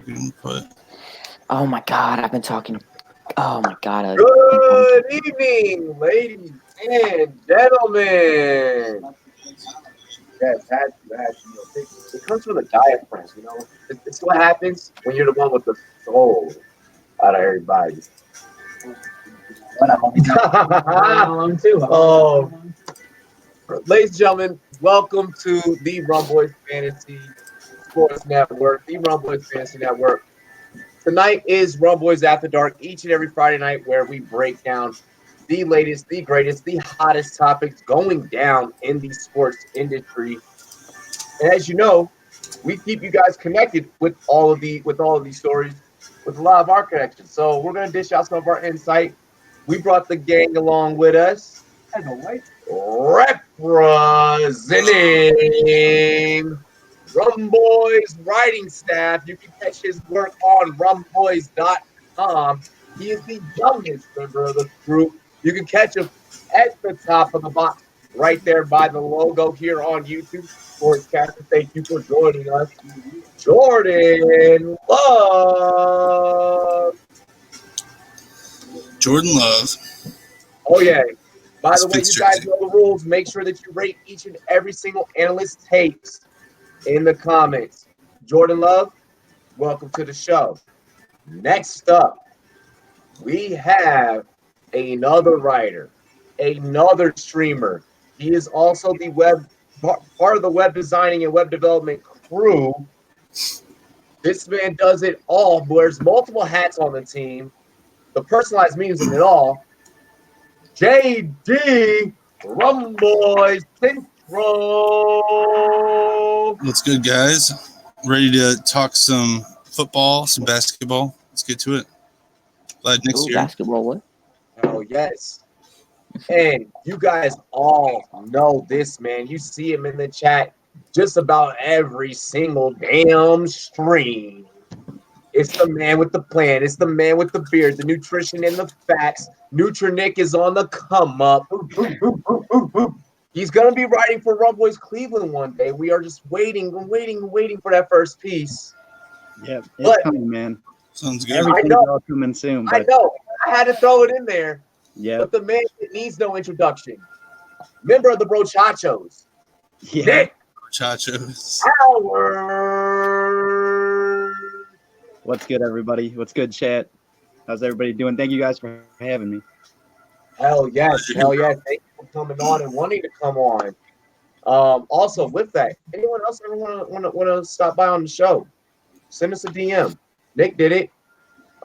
Input. Oh my God, I've been talking. Oh my God. Good evening, ladies and gentlemen. Yes, it comes from the diaphragm, It's what happens when you're the one with the soul out of everybody. Oh, ladies and gentlemen, welcome to the Rumboyz Fantasy Sports Network, the Rumboyz Fantasy Network. Tonight is Rumboyz After Dark, each and every Friday night, where we break down the latest, the greatest, the hottest topics going down in the sports industry. And as you know, we keep you guys connected with all of these stories, with a lot of our connections. So we're gonna dish out some of our insight. We brought the gang along with us, as always, representing Rumboyz writing staff. You can catch his work on rumboyz.com. He is the youngest member of the group. You can catch him at the top of the box, right there by the logo here on YouTube. Sportscaster, thank you for joining us. Jordan Love. Jordan Love. Oh, yeah. By the way, Spits you guys jersey. know the rules. Make sure that you rate each and every single analyst takes in the comments. Jordan Love, welcome to the show. Next up, we have another writer, another streamer. He is also the part of the web designing and web development crew. This man does it all, wears multiple hats on the team, the personalized memes and it all. JD Rumboyz Central. What's good, guys? Ready to talk some football, some basketball. Let's get to it. Glad Nick's here. Basketball, what? Oh, yes. And you guys all know this, man. You see him in the chat just about every single damn stream. It's the man with the plan. It's the man with the beard, the nutrition and the facts. Nutrinick is on the come up. He's going to be writing for Rumboyz Cleveland one day. We are just waiting for that first piece. Yeah, it's coming, man. Sounds good. Everything's all coming soon. But I know. I had to throw it in there. yeah, But the man needs no introduction. Member of the Brochachos. yeah. Nick Chachos. Howard. What's good, everybody? What's good, chat? How's everybody doing? Thank you guys for having me. Hell yes. Hell yes. Thank you for coming on and wanting to come on. Also, with that, anyone else ever want to stop by on the show? Send us a DM. Nick did it.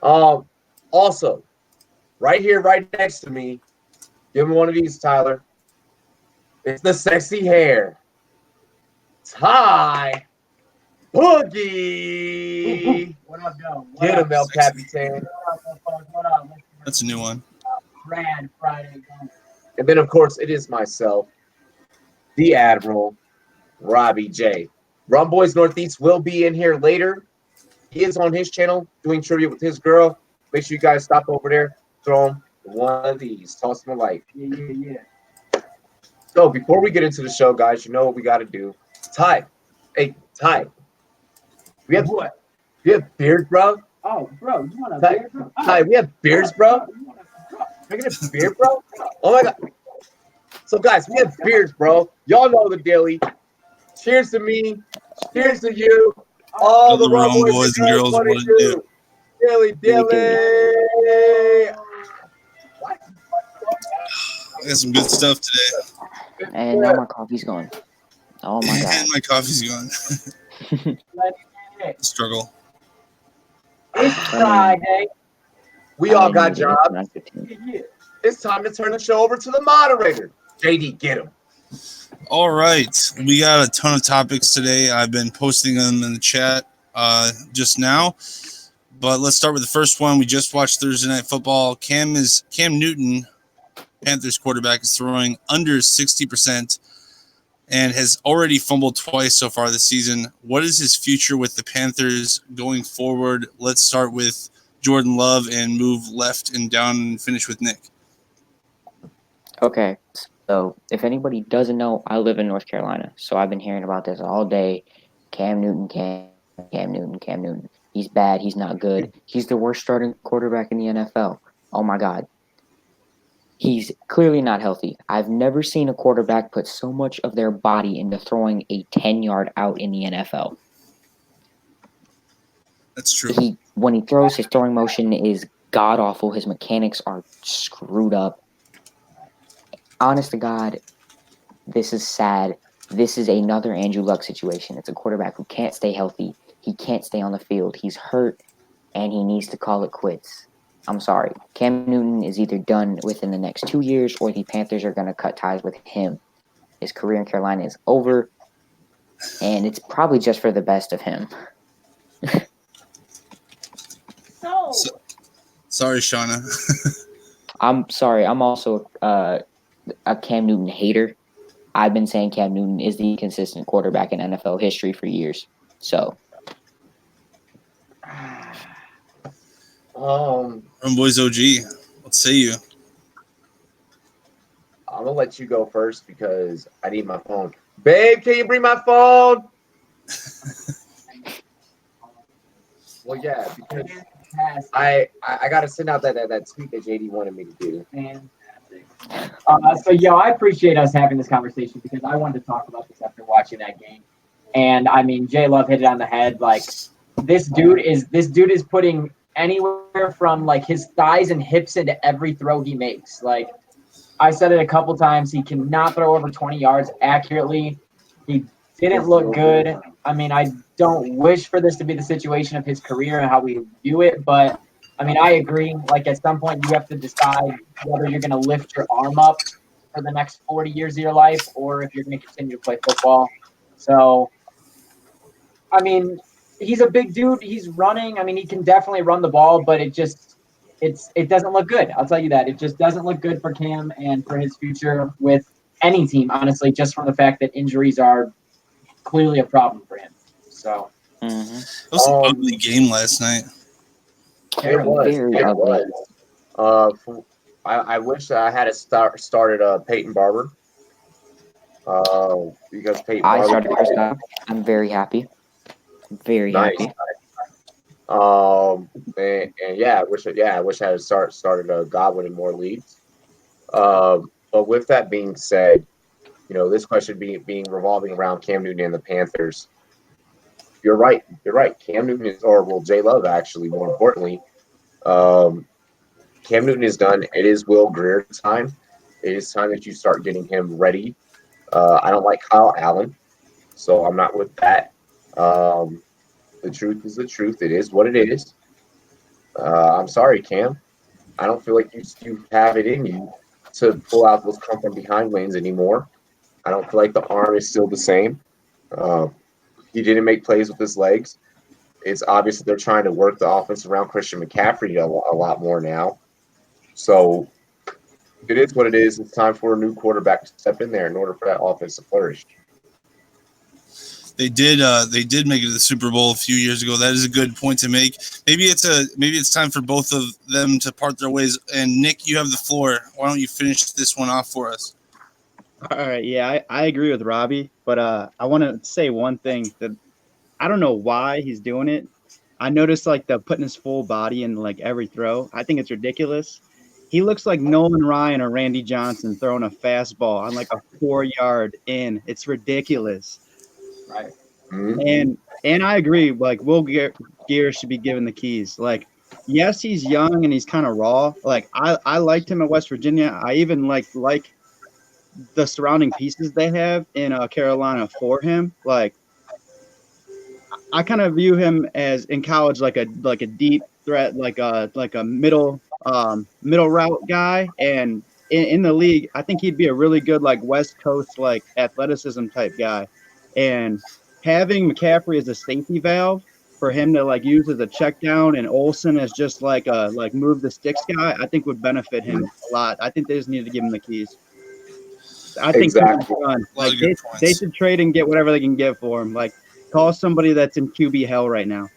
Also, right here, right next to me, give me one of these, Tyler. It's the sexy hair. Ty Boogie. What up, though? Get him, El Capitan. What up? That's a new one. Rad Friday. And then, of course, it is myself, the Admiral, Robbie J. Rumboyz Northeast will be in here later. He is on his channel doing trivia with his girl. Make sure you guys stop over there, throw him one of these, toss him a light. Yeah. So before we get into the show, guys, you know what we got to do. Ty. Hey, Ty. We have what? We have beard, bro. Oh, bro, you want a Ty, beer, bro? Ty, we have beards, bro. We're gonna have beard, bro. Oh my god. So guys, we have beards, bro. Y'all know the daily. Cheers to me. Cheers to you. All the wrong boys and girls want to do. Dilly. What? I got some good stuff today. And now my coffee's gone. Oh my God. And my coffee's gone. Struggle. It's Friday. We all got jobs. Yeah. It's time to turn the show over to the moderator. JD, get him. All right. We got a ton of topics today. I've been posting them in the chat just now. But let's start with the first one. We just watched Thursday Night Football. Cam Newton, Panthers quarterback, is throwing under 60% and has already fumbled twice so far this season. What is his future with the Panthers going forward? Let's start with Jordan Love and move left and down and finish with Nick. Okay, so if anybody doesn't know, I live in North Carolina, so I've been hearing about this all day. Cam Newton. He's bad. He's not good. He's the worst starting quarterback in the NFL. Oh my God. He's clearly not healthy. I've never seen a quarterback put so much of their body into throwing a 10-yard out in the NFL. That's true. When he throws, his throwing motion is god awful. His mechanics are screwed up. Honest to God, this is sad. This is another Andrew Luck situation. It's a quarterback who can't stay healthy. He can't stay on the field. He's hurt, and he needs to call it quits. I'm sorry. Cam Newton is either done within the next 2 years, or the Panthers are going to cut ties with him. His career in Carolina is over, and it's probably just for the best of him. Sorry, Shauna. I'm sorry. I'm also a Cam Newton hater. I've been saying Cam Newton is the consistent quarterback in NFL history for years. So, Rumboyz OG, what say you? I'm gonna let you go first because I need my phone. Babe, can you bring my phone? Well, yeah, because I gotta send out that tweet that JD wanted me to do. Fantastic. So, I appreciate us having this conversation because I wanted to talk about this after watching that game. And I mean, J Love hit it on the head. Like, this dude is putting anywhere from like his thighs and hips into every throw he makes. Like, I said it a couple times, he cannot throw over 20 yards accurately. He didn't look good. I mean, I don't wish for this to be the situation of his career and how we view it, but I mean, I agree. Like, at some point, you have to decide whether you're going to lift your arm up for the next 40 years of your life or if you're going to continue to play football. So, I mean, he's a big dude. He's running. I mean, he can definitely run the ball, but it doesn't look good. I'll tell you that. It just doesn't look good for Cam and for his future with any team, honestly, just from the fact that injuries are clearly a problem for him. So, It was an ugly game last night. It was. very It ugly. was. I wish I had started Peyton Barber. Because Peyton I Barber. started first time. I'm very happy. Very Nice. happy. And I wish I had started Godwin in more leagues. But with that being said, this question being revolving around Cam Newton and the Panthers. You're right. Cam Newton J Love actually, more importantly. Cam Newton is done. It is Will Greer time. It is time that you start getting him ready. I don't like Kyle Allen, so I'm not with that. The truth is the truth. It is what it is. I'm sorry, Cam. I don't feel like you have it in you to pull out those come from behind lanes anymore. I don't feel like the arm is still the same. He didn't make plays with his legs. It's obvious that they're trying to work the offense around Christian McCaffrey a lot more now. So it is what it is. It's time for a new quarterback to step in there in order for that offense to flourish. They did make it to the Super Bowl a few years ago. That is a good point to make. Maybe it's time for both of them to part their ways. And Nick, you have the floor. Why don't you finish this one off for us? All right, yeah, I agree with Robbie, but I want to say one thing that I don't know why he's doing it. I noticed like the putting his full body in like every throw. I think it's ridiculous. He looks like Nolan Ryan or Randy Johnson throwing a fastball on like a 4-yard in. It's ridiculous. right. Mm-hmm. And I agree. Like Will Gear should be given the keys. Like, yes, he's young and he's kind of raw. Like I liked him at West Virginia. I even like the surrounding pieces they have in Carolina for him. Like, I kind of view him as in college like a deep threat, like a middle route guy, and in the league, I think he'd be a really good like West Coast like athleticism type guy, and having McCaffrey as a safety valve for him to like use as a check down and Olsen as just like a move the sticks guy, I think would benefit him a lot. I think they just need to give him the keys. I think Exactly. like they should trade and get whatever they can get for him. Like, call somebody that's in QB hell right now.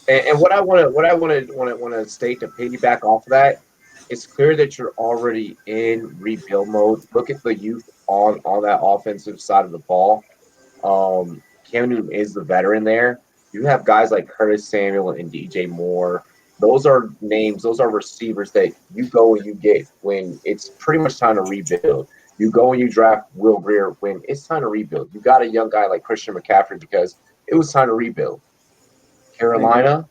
And what I want to state to piggyback off of that, it's clear that you're already in rebuild mode. Look at the youth on that offensive side of the ball. Cam Newton is the veteran there. You have guys like Curtis Samuel and DJ Moore. Those are names, those are receivers that you go and you get when it's pretty much time to rebuild. You go and you draft Will Greer when it's time to rebuild. You got a young guy like Christian McCaffrey because it was time to rebuild. Carolina,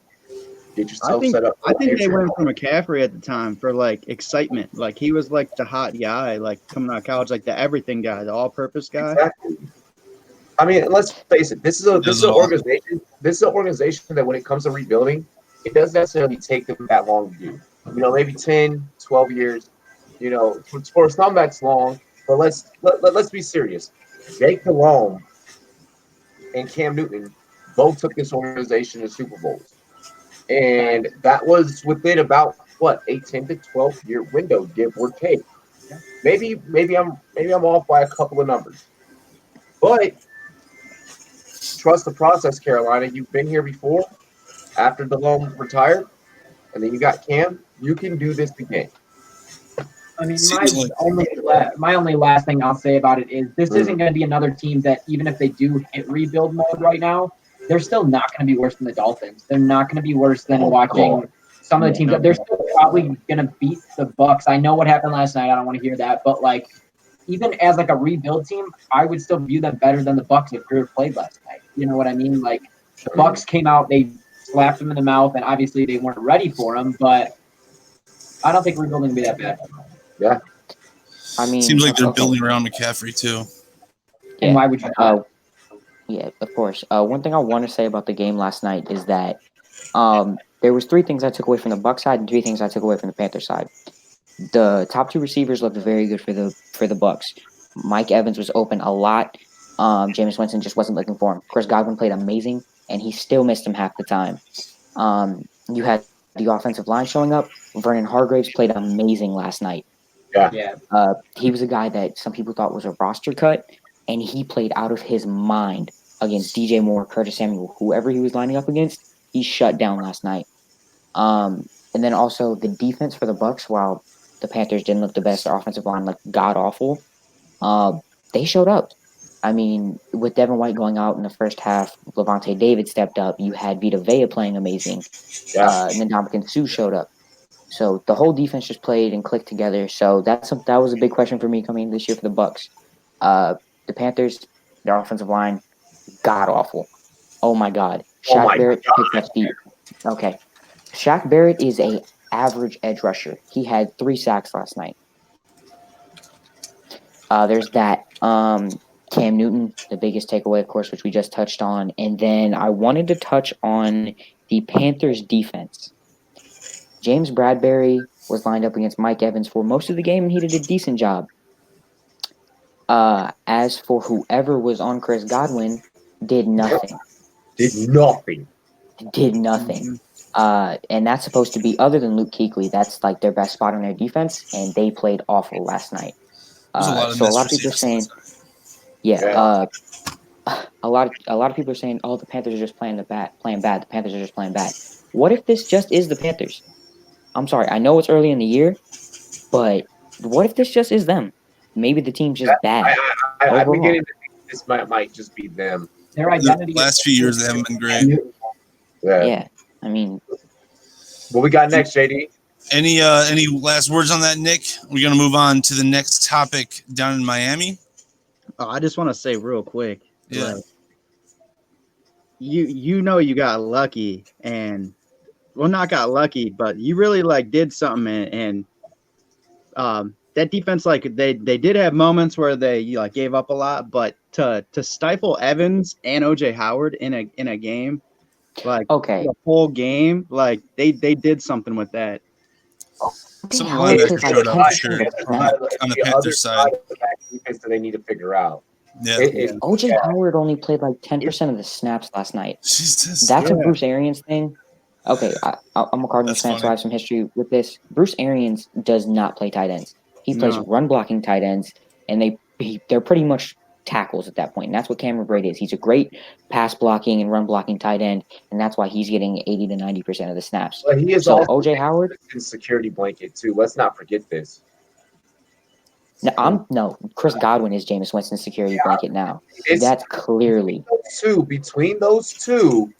get yourself set up. I think they went for McCaffrey at the time for like excitement. Like he was like the hot guy, like coming out of college, like the everything guy, the all-purpose guy. Exactly. I mean, let's face it. This is an organization. This is an organization that when it comes to rebuilding, it doesn't necessarily take them that long to do. Maybe 10, 12 years. For some that's long. But let's be serious. Jake Delhomme and Cam Newton both took this organization to Super Bowls, and that was within about a 10 to 12 year window, give or take. Maybe I'm off by a couple of numbers, but trust the process, Carolina. You've been here before. After Delhomme retired, and then you got Cam. You can do this again. I mean, my only last thing I'll say about it is this isn't going to be another team that even if they do hit rebuild mode right now, they're still not going to be worse than the Dolphins. They're not going to be worse than watching some of the teams. They're still probably going to beat the Bucks. I know what happened last night. I don't want to hear that, but like even as like a rebuild team, I would still view them better than the Bucks if Greer played last night. You know what I mean? Like the Bucks came out, they slapped him in the mouth, and obviously they weren't ready for him. But I don't think rebuilding will be that bad. Yeah. I mean, seems like they're building around McCaffrey too. Yeah. And why would you? Yeah, of course. One thing I want to say about the game last night is that there was 3 things I took away from the Bucs side and 3 things I took away from the Panthers side. The top 2 receivers looked very good for the Bucs. Mike Evans was open a lot. Jameis Winston just wasn't looking for him. Chris Godwin played amazing, and he still missed him half the time. You had the offensive line showing up. Vernon Hargreaves played amazing last night. Yeah. He was a guy that some people thought was a roster cut, and he played out of his mind against DJ Moore, Curtis Samuel, whoever he was lining up against. He shut down last night. And then also the defense for the Bucs, while the Panthers didn't look the best, their offensive line looked god awful. They showed up. I mean, with Devin White going out in the first half, Levante David stepped up. You had Vita Vea playing amazing. And then Ndamukong Suh showed up. So the whole defense just played and clicked together. So that was a big question for me coming this year for the Bucs. The Panthers, their offensive line, god awful. Oh my God, Shaq Barrett picked up feet. Okay, Shaq Barrett is a average edge rusher. He had 3 sacks last night. There's that. Cam Newton, the biggest takeaway, of course, which we just touched on, and then I wanted to touch on the Panthers' defense. James Bradbury was lined up against Mike Evans for most of the game, and he did a decent job. As for whoever was on Chris Godwin, did nothing. And that's supposed to be, other than Luke Kuechly, that's like their best spot on their defense, and they played awful last night. So a lot of people are saying, a lot of people are saying, oh, the Panthers are just playing bad. The Panthers are just playing bad. What if this just is the Panthers? I'm sorry, I know it's early in the year, but what if this just is them? Maybe the team's just bad. I'm beginning to think this might just be them. Their identity. The last few years they haven't been great. Yeah. I mean, what we got next, JD? Any last words on that, Nick? We're gonna move on to the next topic down in Miami. Oh, I just want to say real quick. Yeah. Like, you got lucky, and not got lucky, but you really did something, and that defense, they did have moments where they gave up a lot, but to stifle Evans and OJ Howard in a game, okay, the whole game, they did something with that. Some linebackers showed up for sure on the Panthers side. Defense that they need to figure out. Yeah. OJ Howard only played 10% of the snaps last night. Jesus. That's a Bruce Arians thing. Okay, I'm a Cardinals fan, so I have some history with this. Bruce Arians does not play tight ends. He plays run blocking tight ends, and they're pretty much tackles at that point. And that's what Cameron Braid is. He's a great pass blocking and run blocking tight end, and that's why he's getting 80 to 90% of the snaps. But he is so also OJ Howard security blanket too. Let's not forget this. No, Chris Godwin is Jameis Winston's security blanket now. That's clearly between those two.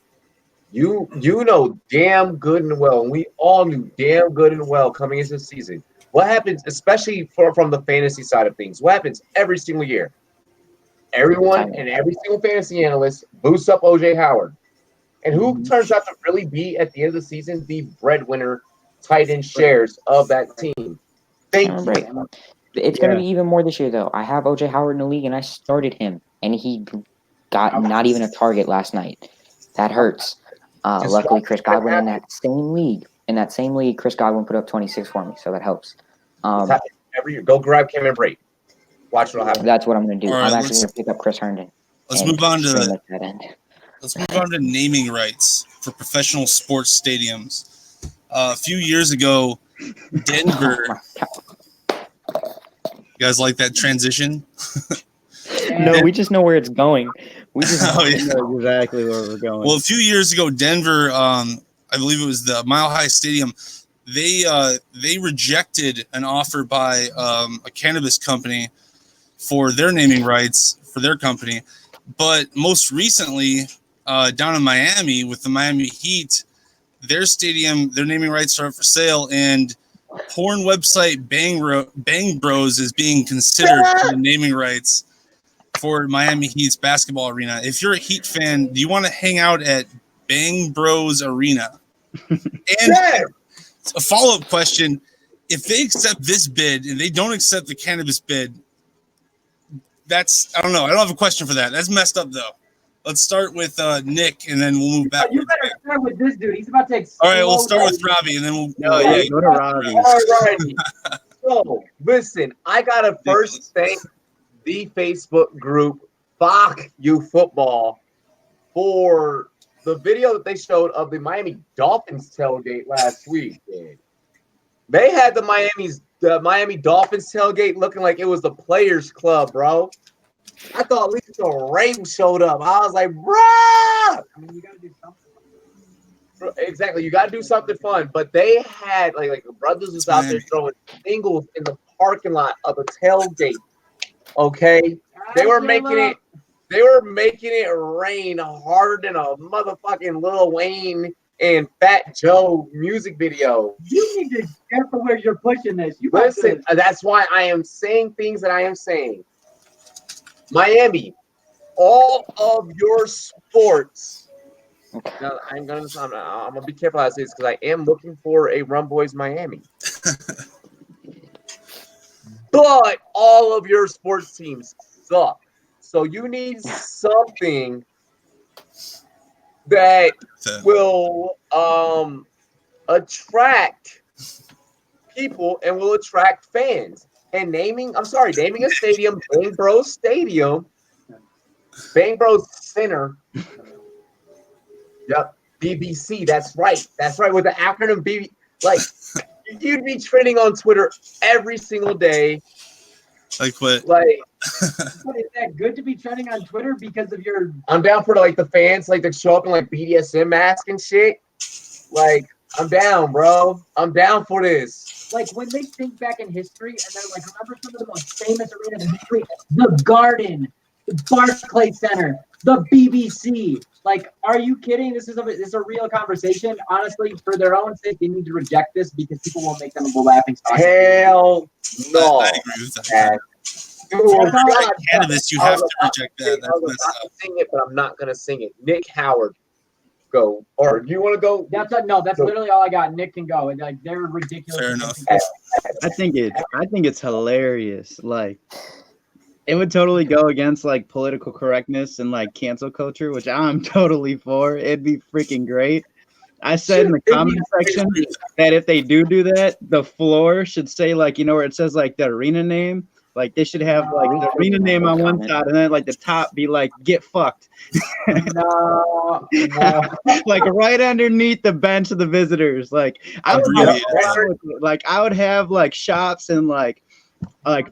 You know damn good and well, and we all knew damn good and well coming into the season. What happens, especially from the fantasy side of things, what happens every single year? Everyone and every single fantasy analyst boosts up OJ Howard. And who turns out to really be, at the end of the season, the breadwinner, tight end shares of that team? Thank you. Right. It's going to be even more this year, though. I have OJ Howard in the league, and I started him, and he got not even a target last night. That hurts. Luckily, Chris Godwin in that same league, Chris Godwin put up 26 for me, so that helps. Every year, go grab Cameron Brate. Watch what'll happen. That's what I'm going to do. All right, I'm actually going to pick up Chris Herndon. Let's move on to that end. Let's move on to naming rights for professional sports stadiums. A few years ago, Denver. You guys like that transition? No, we just know where it's going. We just know exactly where we're going. Well, a few years ago, Denver, I believe it was the Mile High Stadium, they rejected an offer by a cannabis company for their naming rights for their company. But most recently, down in Miami with the Miami Heat, their stadium, their naming rights are up for sale, and porn website Bang Bros is being considered for the naming rights for Miami Heat's basketball arena. If you're a Heat fan, do you want to hang out at Bang Bros Arena? And a follow-up question, if they accept this bid and they don't accept the cannabis bid, I don't know. I don't have a question for that. That's messed up, though. Let's start with Nick, and then we'll move back. You better start with this dude. He's about to take. All right, we'll start with Robbie, and then we'll. Go to Robbie. All righty. So, listen, I gotta first thank the Facebook group Fack You Football for the video that they showed of the Miami Dolphins tailgate last week. They had the Miami Dolphins tailgate looking like it was the Players Club, bro. I thought Lisa Ray showed up. I was like, bro. I mean, you gotta do something. Exactly, you gotta do something fun. But they had like the brothers was out there throwing singles in the parking lot of a tailgate. Okay, they were making it rain harder than a motherfucking Lil Wayne and Fat Joe music video. You need to be careful where you're pushing this. Listen, that's why I am saying things that I am saying. Miami, all of your sports. Now, I'm gonna be careful as this because I am looking for a Rumboyz Miami. But all of your sports teams suck. So you need something that will attract people and will attract fans. And naming a stadium, Bang Bros Stadium, Bang Bros Center. Yep, BBC. That's right. With the acronym BB. Like, you'd be trending on Twitter every single day. Like what? Like, what, is that good to be trending on Twitter because of your? I'm down for the fans to show up in BDSM mask and shit. Like, I'm down, bro. I'm down for this. Like when they think back in history and they're like, remember some of the most famous arenas in history? The Garden, the Barclays Center, the BBC. Like, are you kidding? This is a real conversation. Honestly, for their own sake, they need to reject this because people will make them a laughing stock. Hell no. I agree with that. Dude, cannabis, you have to reject that. I was about to sing it, but I'm not gonna sing it. Nick Howard, go. Or do you want to go? That's literally all I got. Nick can go. And they're ridiculous. Fair enough. I think it's hilarious. Like, it would totally go against political correctness and cancel culture, which I'm totally for. It'd be freaking great. I said in the comment section that if they do that, the floor should say where it says the arena name. They should have the arena name on one side, and then the top be get fucked. No. Right underneath the bench of the visitors. I would have shops and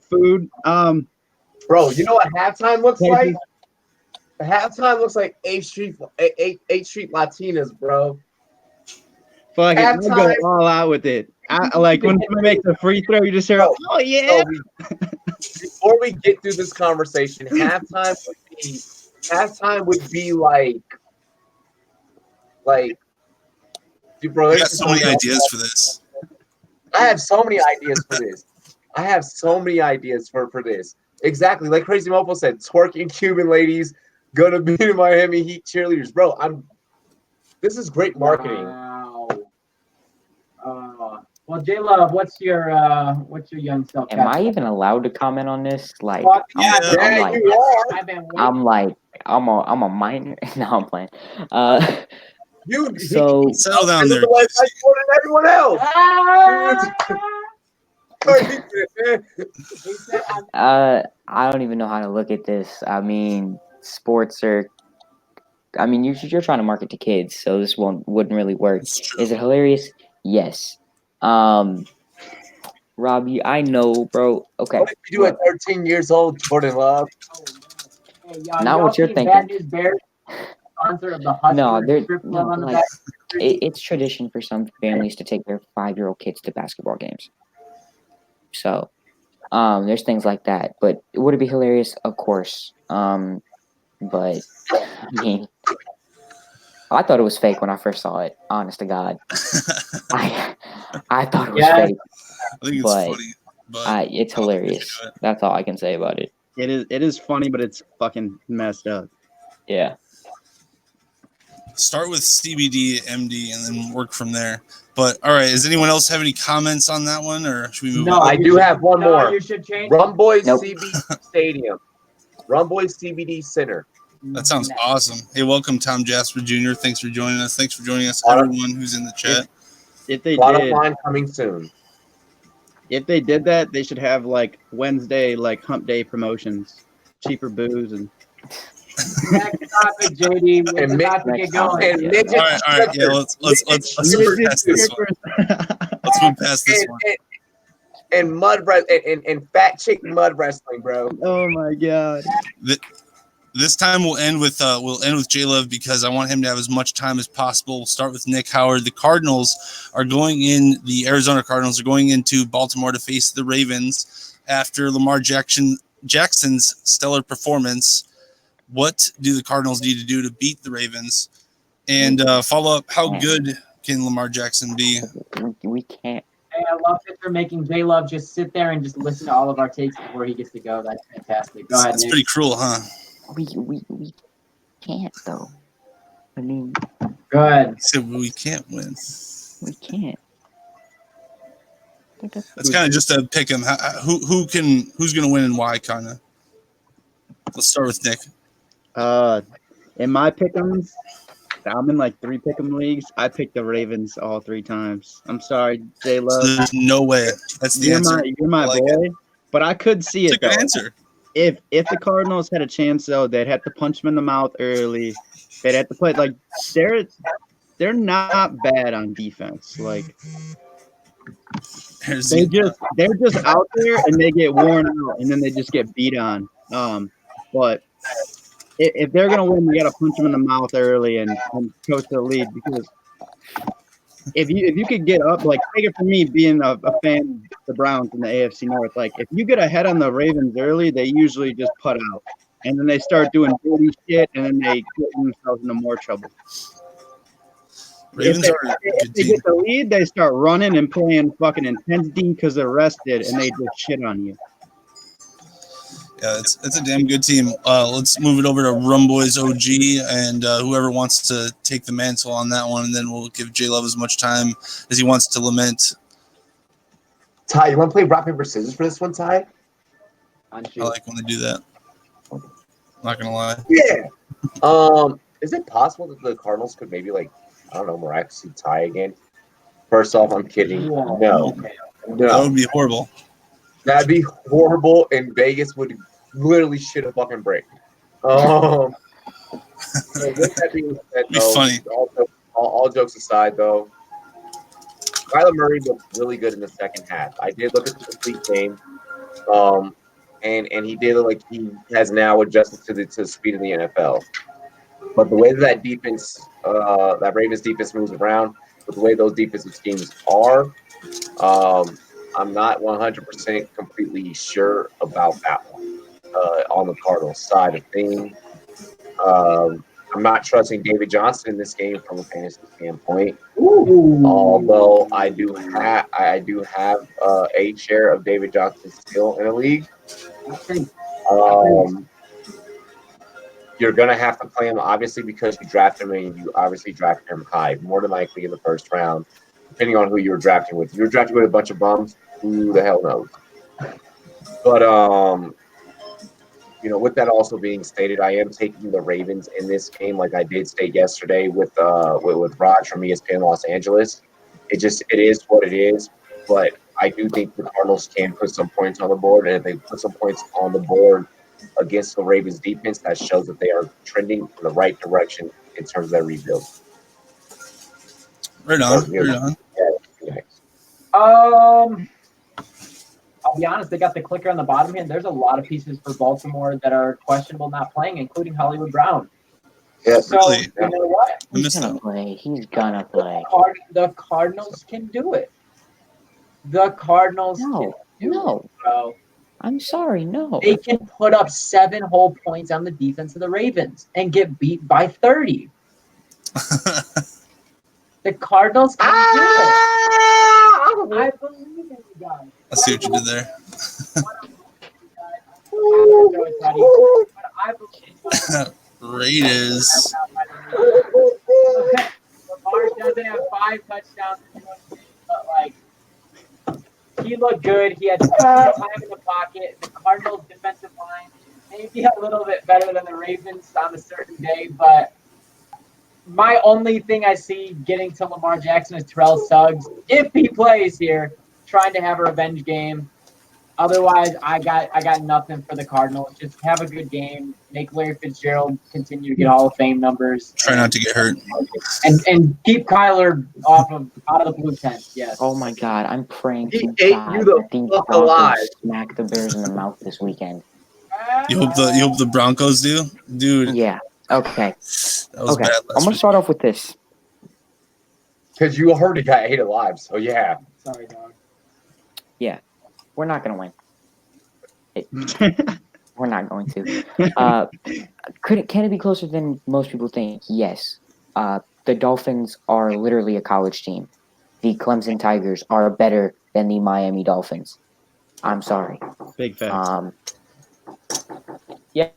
food. Bro, you know what halftime looks like? Halftime looks like 8th Street Latinas, bro. Fuck it, we go all out with it. When someone makes a free throw, you just hear, "Oh yeah!" Before we get through this conversation, halftime would be Like, dude, bro, We there's got just so many many ideas for this. I have so many ideas for this. I have so many ideas for this. Exactly, like Crazy Mofo said, twerking Cuban ladies gonna be the Miami Heat cheerleaders, bro. This is great marketing. Wow. Well, J Love, what's your young self? Am I even allowed to comment on this? Like, Fuck Yeah. I'm like, you are. I've been waiting. I'm a minor. No, I'm playing. You So Settle down there. like I told everyone else. He said, I don't even know how to look at this. I mean, sports are. I mean, you're trying to market to kids, so this wouldn't really work. It's true. Is it hilarious? Yes. Robbie, I know, bro. Okay. What if you do at 13 years old, Jordan Love? hey, y'all, Not what you're see thinking. Bad News Bears, sponsor of the Husker No, strip no, club on the like back. it's tradition for some families to take their 5-year-old kids to basketball games. So, there's things like that. But would it be hilarious? Of course. But I mean, I thought it was fake when I first saw it. Honest to God, I thought it was Yes. fake. I think it's But funny, but it's hilarious. That's all I can say about it. It is funny, but it's fucking messed up. Yeah. start with CBD, MD, and then work from there. But all right, does anyone else have any comments on that one, or should we move No, on? I do have one more. You should change. Rumboyz Nope. CBD Stadium. Rumboyz CBD Center. That sounds awesome. Hey, welcome, Tom Jasper Jr. Thanks for joining us. Thanks for joining us, Product- everyone who's in the chat. If they Product did, line coming soon. if they did that, they should have like Wednesday, like hump day promotions, cheaper booze, and Next topic, JD. We're And about to next get going. And Yeah. midget All right, yeah, let's move past this one. Let's move past this one. and mud and fat chick mud wrestling, bro. Oh my god! This time we'll end with J Love because I want him to have as much time as possible. We'll start with Nick Howard. The Arizona Cardinals are going into Baltimore to face the Ravens after Lamar Jackson's stellar performance. What do the Cardinals need to do to beat the Ravens? And follow up, how good can Lamar Jackson be? We can't. Hey, I love that you're making J Love just sit there and just listen to all of our takes before he gets to go. That's fantastic. Go ahead, It's Nick. pretty cruel, huh? We can't though. I mean, Go ahead. He said we can't win. we can't. That's kind of just a pick 'em. Who's going to win and why, kind of. Let's start with Nick. In my pick'ems, I'm in like 3 pick'em leagues. I picked the Ravens all 3 times. I'm sorry, J Love. So there's no way. That's the answer. You're my I like boy. But I could see It's a it good though. answer. If the Cardinals had a chance though, they'd have to punch them in the mouth early. They'd have to play like they're not bad on defense. Like they're just out there and they get worn out and then they just get beat on. But if they're gonna win, you gotta punch them in the mouth early and coast the lead, because if you could get up, like take it from me being a fan of the Browns in the AFC North, like if you get ahead on the Ravens early, they usually just put out. And then they start doing dirty shit and then they get themselves into more trouble. Ravens are a If good they team. get the lead, they start running and playing fucking intense D because they're rested and they just shit on you. Yeah, it's a damn good team. Let's move it over to Rumboyz OG, and whoever wants to take the mantle on that one, and then we'll give J Love as much time as he wants to lament. Ty, you want to play rock paper scissors for this one, Ty? I like when they do that. Not gonna lie. Yeah. Is it possible that the Cardinals could maybe miraculously tie again? First off, I'm kidding. Whoa. No. That No. would be horrible. That'd be horrible, and Vegas would literally shit a fucking break. So with that being said, Be funny. all jokes aside, though, Kyler Murray looked really good in the second half. I did look at the complete game, and he did look like he has now adjusted to the speed of the NFL. But the way that defense, that Ravens defense moves around, with the way those defensive schemes are, I'm not 100% completely sure about that one on the Cardinals side of things. I'm not trusting David Johnson in this game from a fantasy standpoint. Ooh. Although I do have a share of David Johnson still in a league. You're gonna have to play him obviously because you drafted him and you obviously drafted him high, more than likely in the first round, depending on who you were drafting with. If you were drafting with a bunch of bums, who the hell knows? But with that also being stated, I am taking the Ravens in this game, like I did state yesterday with Raj from ESPN Los Angeles. It is what it is. But I do think the Cardinals can put some points on the board, and if they put some points on the board against the Ravens defense, that shows that they are trending in the right direction in terms of their rebuild. Right on. I'll be honest, they got the clicker on the bottom here. There's a lot of pieces for Baltimore that are questionable not playing, including Hollywood Brown. Yeah, So, really? you know what? He's gonna play. He's gonna play. The Cardinals can do it. The Cardinals can do it, bro. I'm sorry, no. They can put up 7 whole points on the defense of the Ravens and get beat by 30. The Cardinals can do it. I believe in you guys. I see what you did there. Raiders. Lamar doesn't have 5 touchdowns, but he looked good. He had time in the pocket. The Cardinals' defensive line may be a little bit better than the Ravens on a certain day, but my only thing I see getting to Lamar Jackson is Terrell Suggs, if he plays here, trying to have a revenge game. Otherwise, I got nothing for the Cardinals. Just have a good game. Make Larry Fitzgerald continue to get Hall of Fame numbers. Try not to get hurt. And keep Kyler out of the blue tent. Yes. Oh my God, I'm praying He to ate God you the that the fuck Broncos alive. smack the Bears in the mouth this weekend. You hope the Broncos do, dude. Yeah. Okay. That was bad I'm last gonna week. start off with this. Because you already got 8 alive, so yeah. Sorry, dog. We're not gonna win. We're not going to. Can it be closer than most people think? Yes. The Dolphins are literally a college team. The Clemson Tigers are better than the Miami Dolphins. I'm sorry. Big facts. Yeah.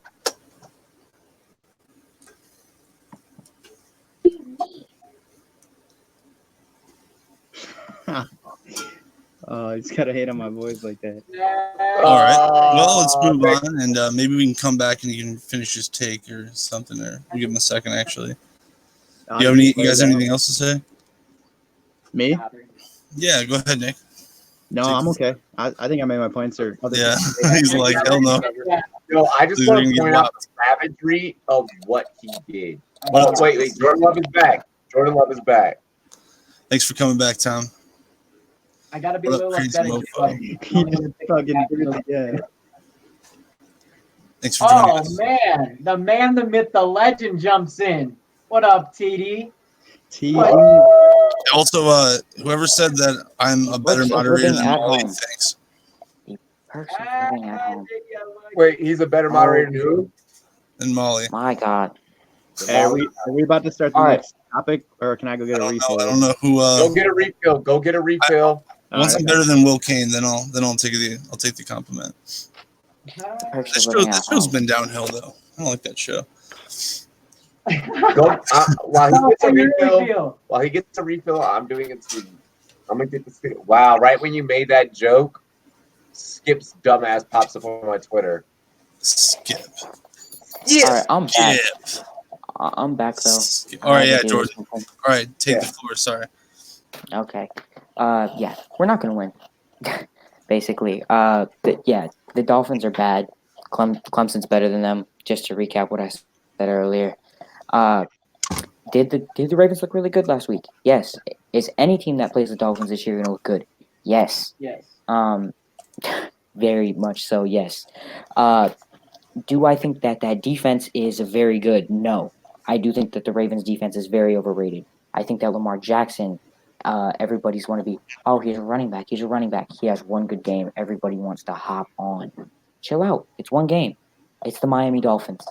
He's gotta hate on my boys like that. All right. Well, let's move on, and maybe we can come back and you can finish his take or something. Or we'll give him a second, actually. You guys have anything else to say? Me? Yeah, go ahead, Nick. No, I'm okay. I think I made my points. Or Yeah, he's like, hell no. No, I just Dude, want you're to gonna point get out the savagery of what he did. Well, Oh, wait, Jordan Love is back. Jordan Love is back. Thanks for coming back, Tom. I gotta be a What up, little crazy upset. mofo? He just fucking yeah. Thanks for joining Oh us. man, the man, the myth, the legend jumps in. What up, TD? Also, whoever said that I'm a better Perks of moderator living than at Molly, home. thanks. Perks of living at home. Wait, he's a better moderator than who? And Molly. My God. Hey, are we about to start the All right. next topic, or can I go get I a don't refill? know. I don't know who. Go get a refill. Go get a refill. Once I'm better than Will Kane, then I'll take the compliment. Perks This of living at show's home. been downhill though. I don't like that show. Go, while he gets a Refill. refill, I'm doing it too. I'm gonna get the stick. Wow! Right when you made that joke, Skip's dumbass pops up on my Twitter. Skip. All right, I'm back. Skip. I'm back though. All right, yeah, I Jordan. All right, take the floor. Sorry. Okay. Yeah, we're not gonna win. Basically, the Dolphins are bad. Clemson's better than them. Just to recap what I said earlier. Did the Ravens look really good last week? Yes. Is any team that plays the Dolphins this year gonna look good? Yes. Yes. Very much so. Yes. Do I think that defense is very good? No. I do think that the Ravens defense is very overrated. I think that Lamar Jackson, everybody's going to be, oh, he's a running back. He's a running back. He has one good game. Everybody wants to hop on. Chill out. It's one game. It's the Miami Dolphins.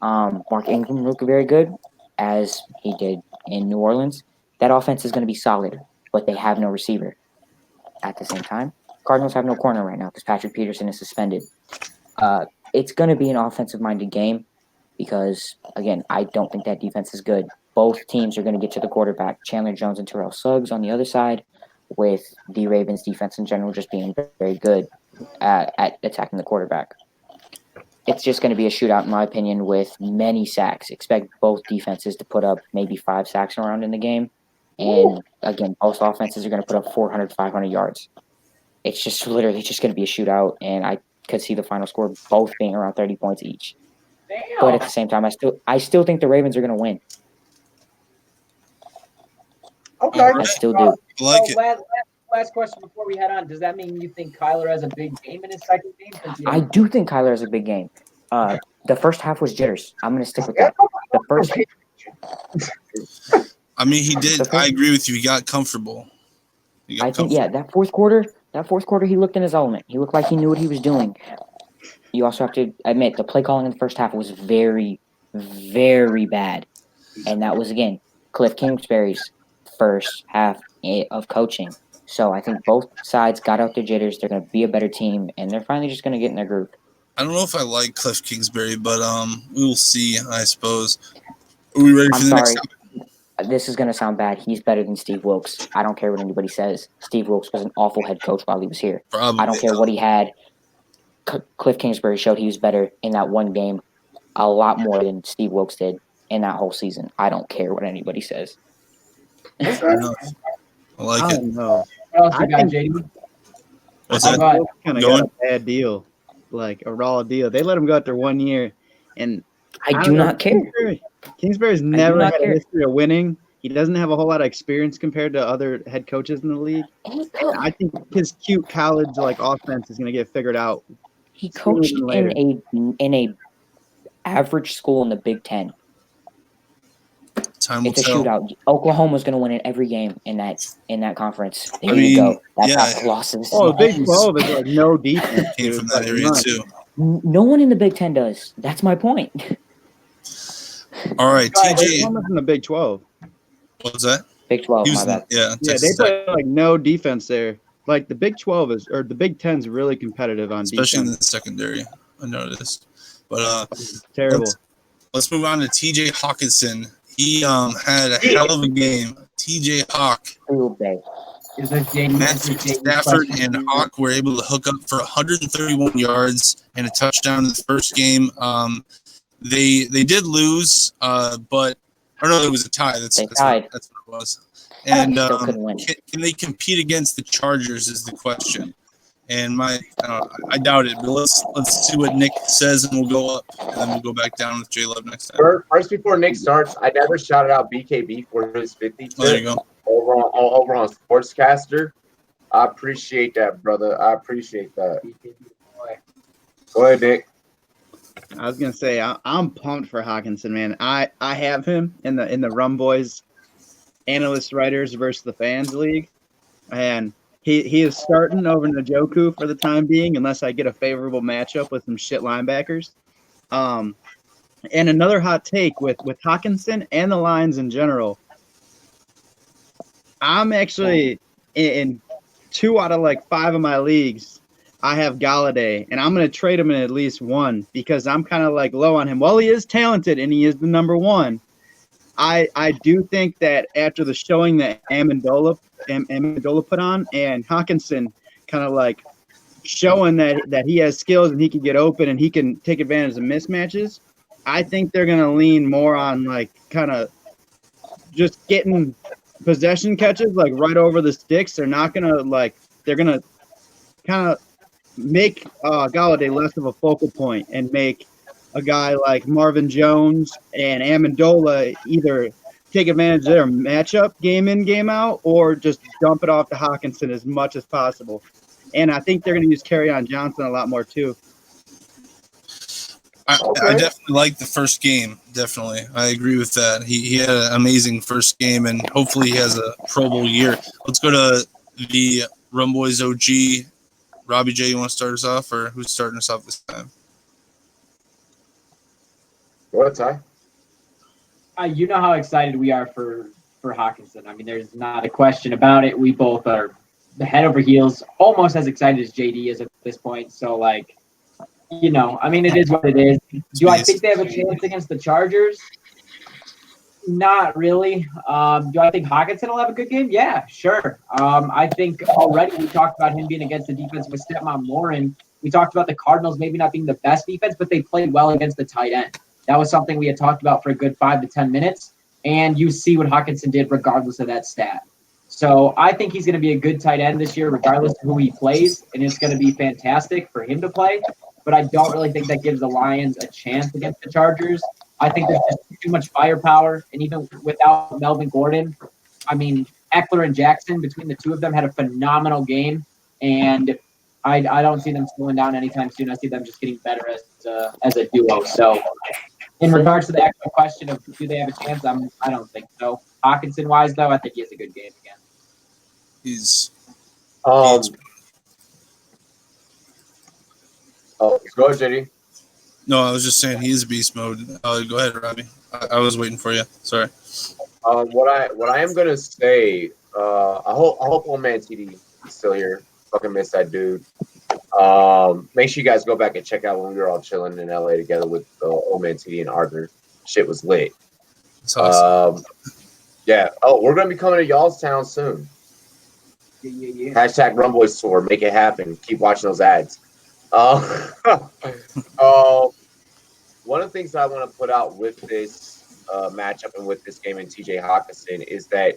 Mark Ingram looked very good, as he did in New Orleans. That offense is going to be solid, but they have no receiver. At the same time, Cardinals have no corner right now because Patrick Peterson is suspended. It's going to be an offensive-minded game because, again, I don't think that defense is good. Both teams are going to get to the quarterback. Chandler Jones and Terrell Suggs on the other side, with the Ravens' defense in general just being very good at attacking the quarterback. It's just going to be a shootout, in my opinion, with many sacks. Expect both defenses to put up maybe 5 sacks around in the game. And, again, both offenses are going to put up 400, 500 yards. It's just literally just going to be a shootout, and I could see the final score both being around 30 points each. Damn. But at the same time, I still think the Ravens are going to win. Okay. I still do. I like So it. last question before we head on. Does that mean you think Kyler has a big game in his second game? I do think Kyler has a big game. The first half was jitters. I'm going to stick with that. The first, I mean, he did. I agree with you. He got comfortable. I think, yeah, that fourth quarter, he looked in his element. He looked like he knew what he was doing. You also have to admit the play calling in the first half was very, very bad, and that was again Cliff Kingsbury's first half of coaching. So I think both sides got out their jitters. They're going to be a better team, and they're finally just going to get in their groove. I don't know if I like Cliff Kingsbury, but we will see, I suppose. Are we ready for the next topic? This is going to sound bad. He's better than Steve Wilkes. I don't care what anybody says. Steve Wilkes was an awful head coach while he was here. Probably. I don't care what he had. Cliff Kingsbury showed he was better in that one game a lot more than Steve Wilkes did in that whole season. I don't care what anybody says. I like I it. don't know. What else you I got, think- JD? What's Oh, that? go ahead. Kind of Going? got a bad deal, like a raw deal. They let him go after 1 year, and I do don't know, not care. Kingsbury's never not had care. a history of winning. He doesn't have a whole lot of experience compared to other head coaches in the league. I think his cute college offense is going to get figured out. He coached sooner than in a average school in the Big Ten. Time will It's a tell. shootout. Oklahoma's going to win it every game in that conference. There I mean, you go. That's yeah. how losses. Oh, the Big 12 is no defense. Came dude. from It's that area, none. too. No one in the Big Ten does. That's my point. All right, TJ. Oklahoma's in the Big 12. What was that? Big 12, my Houston. bad. Yeah, Yeah, Texas they Tech. play no defense there. Like the Big 12 or the Big 10 is really competitive on Especially in defense. the secondary, I noticed. But Terrible. let's move on to TJ Hawkinson. He had a hell of a game. TJ Hawk. Field day. Is this JD? Matthew Stafford and Hawk were able to hook up for 131 yards and a touchdown in the first game. They did lose, but or no, it was a tie. That's tied. That's what it was. And Still couldn't win. can they compete against the Chargers is the question. And I doubt it. But let's see what Nick says, and we'll go up, and then we'll go back down with J Love next time. First, before Nick starts, I never shouted out BKB for his 50 Oh, there you go. over on Sportscaster. I appreciate that, brother. I appreciate that. Go ahead, Nick. I was gonna say I'm pumped for Hawkinson, man. I have him in the Rumboyz analyst writers versus the fans league, and he is starting over Njoku for the time being, unless I get a favorable matchup with some shit linebackers. And another hot take with Hawkinson and the Lions in general. I'm actually in 2 out of 5 of my leagues. I have Galladay, and I'm going to trade him in at least one because I'm kind of low on him. While he is talented and he is the number one, I do think that after the showing that Amendola put on and Hawkinson kind of showing that he has skills and he can get open and he can take advantage of mismatches, I think they're going to lean more on kind of just getting possession catches right over the sticks. They're not going to they're going to kind of make Galladay less of a focal point and make a guy like Marvin Jones and Amendola either take advantage of their matchup game in, game out, or just dump it off to Hawkinson as much as possible. And I think they're going to use Kerryon Johnson a lot more too. I definitely like the first game. Definitely. I agree with that. He had an amazing first game, and hopefully he has a Pro Bowl year. Let's go to the Rumboyz OG. Robbie J, you want to start us off, or who's starting us off this time? Go ahead, Ty. You know how excited we are for Hawkinson. I mean, there's not a question about it. We both are head over heels, almost as excited as JD is at this point. So, like, I mean, it is what it is. Do I think they have a chance against the Chargers? Not really. Do I think Hawkinson will have a good game? Yeah, sure. I think already we talked about him being against the defense with Stepmom Lauren. We talked about the Cardinals maybe not being the best defense, but they played well against the tight end. That was something we had talked about for a good 5 to 10 minutes, and you see what Hawkinson did regardless of that stat. So I think he's going to be a good tight end this year, regardless of who he plays, and it's going to be fantastic for him to play. But I don't really think that gives the Lions a chance against the Chargers. I think there's just too much firepower, and even without Melvin Gordon, I mean, Eckler and Jackson, between the two of them, had a phenomenal game, and I don't see them slowing down anytime soon. I see them just getting better as a duo. So, in regards to the actual question of do they have a chance, I don't think so. Hawkinson-wise, though, I think he has a good game again. He's Oh, go ahead, JD. no, I was just saying he is beast mode. Go ahead, Robbie. I was waiting for you. Sorry. What I am gonna say, I hope old man TD is still here. Fucking miss that dude. Make sure you guys go back and check out when we were all chilling in LA together with old man TD and Arthur. Shit was lit. That's awesome. Yeah. Oh, we're gonna be coming to y'all's town soon. Yeah. Hashtag Rumboyz tour. Make it happen. Keep watching those ads. One of the things that I want to put out with this matchup and with this game in TJ Hawkinson is that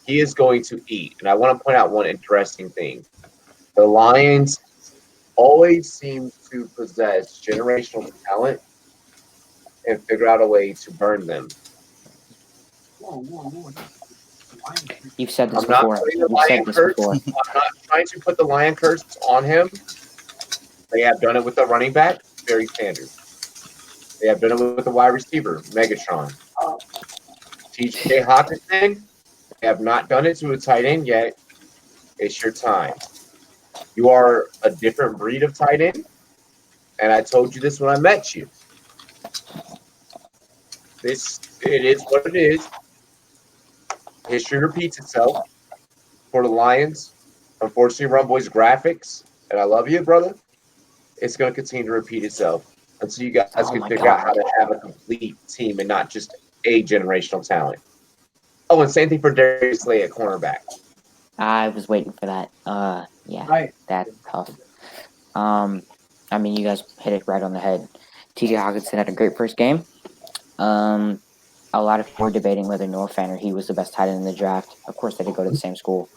he is going to eat. And I want to point out one interesting thing. The Lions always seem to possess generational talent and figure out a way to burn them. You've said this I'm not before. putting the You've said Lion this curse. before. I'm not trying to put the Lion curse on him. They have done it with the running back, very standard. They have done it with the wide receiver, Megatron. TJ Hawkinson, they have not done it to a tight end yet. It's your time. You are a different breed of tight end, and I told you this when I met you. It is what it is. History repeats itself for the Lions. Unfortunately, Rumboyz graphics, and I love you, brother. It's going to continue to repeat itself until you guys can figure out how to have a complete team and not just a generational talent. Oh, and same thing for Darius Slay at cornerback. I was waiting for that. Yeah, Right. that's tough. I mean, you guys hit it right on the head. TJ Hawkinson had a great first game. A lot of people were debating whether Noah Fant or he was the best tight end in the draft. Of course, they did go to the same school.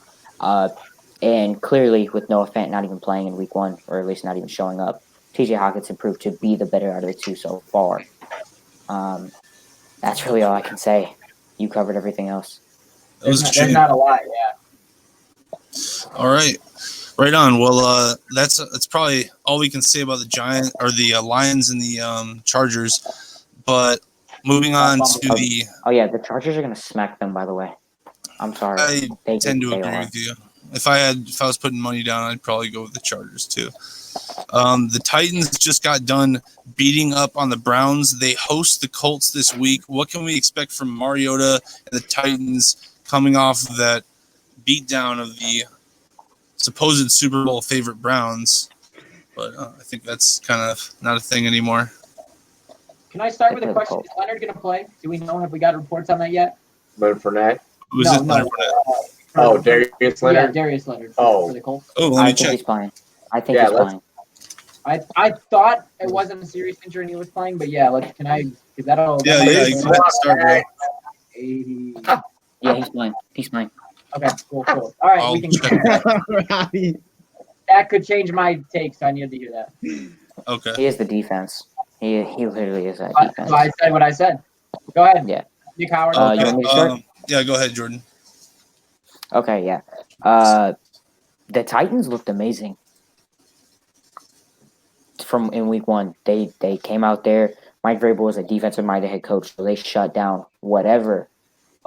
And clearly, with Noah Fant not even playing in week 1, or at least not even showing up, TJ Hawkinson proved to be the better out of the two so far. That's really all I can say. You covered everything else. There's not a lot, yeah. All right. Right on. Well, that's probably all we can say about the the Lions and the Chargers. But moving on to the. Oh yeah, the Chargers are gonna smack them. By the way, I'm sorry. I tend to agree with you. If I was putting money down, I'd probably go with the Chargers too. The Titans just got done beating up on the Browns. They host the Colts this week. What can we expect from Mariota and the Titans coming off of that beatdown of the supposed Super Bowl favorite Browns? But I think that's kind of not a thing anymore. Can I start with a question? Is Leonard going to play? Do we know? Have we got reports on that yet? Leonard Fournette? Who's it? Leonard Fournette? Darius Leonard? Yeah, Darius Leonard. Oh. For the Colts. Oh, let me I think check. he's playing. I think he's playing. I thought it wasn't a serious injury and he was playing, but yeah, can I? Is that all? Yeah, you go ahead and start, bro. 80. Yeah, he's playing. He's playing. Okay, cool. All right, I'll we can. check that. That could change my take, so I needed to hear that. Okay. He is the defense. He literally is that defense. So I said what I said. Go ahead. Yeah. Nick Howard. You want me to start? Yeah, go ahead, Jordan. Okay, yeah. The Titans looked amazing in week 1. They came out there. Mike Vrabel was a defensive-minded head coach, so they shut down whatever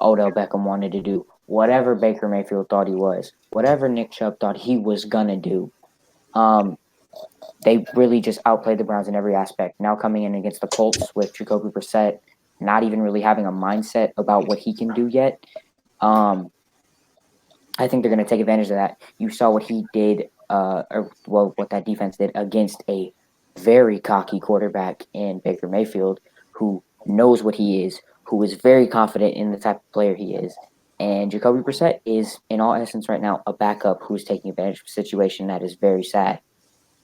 Odell Beckham wanted to do, whatever Baker Mayfield thought he was, whatever Nick Chubb thought he was gonna do. they really just outplayed the Browns in every aspect. Now coming in against the Colts with Jacoby Brissett, not even really having a mindset about what he can do yet. I think they're going to take advantage of that. You saw what he did, what that defense did against a very cocky quarterback in Baker Mayfield, who knows what he is, who is very confident in the type of player he is. And Jacoby Brissett is, in all essence, right now, a backup who's taking advantage of a situation that is very sad.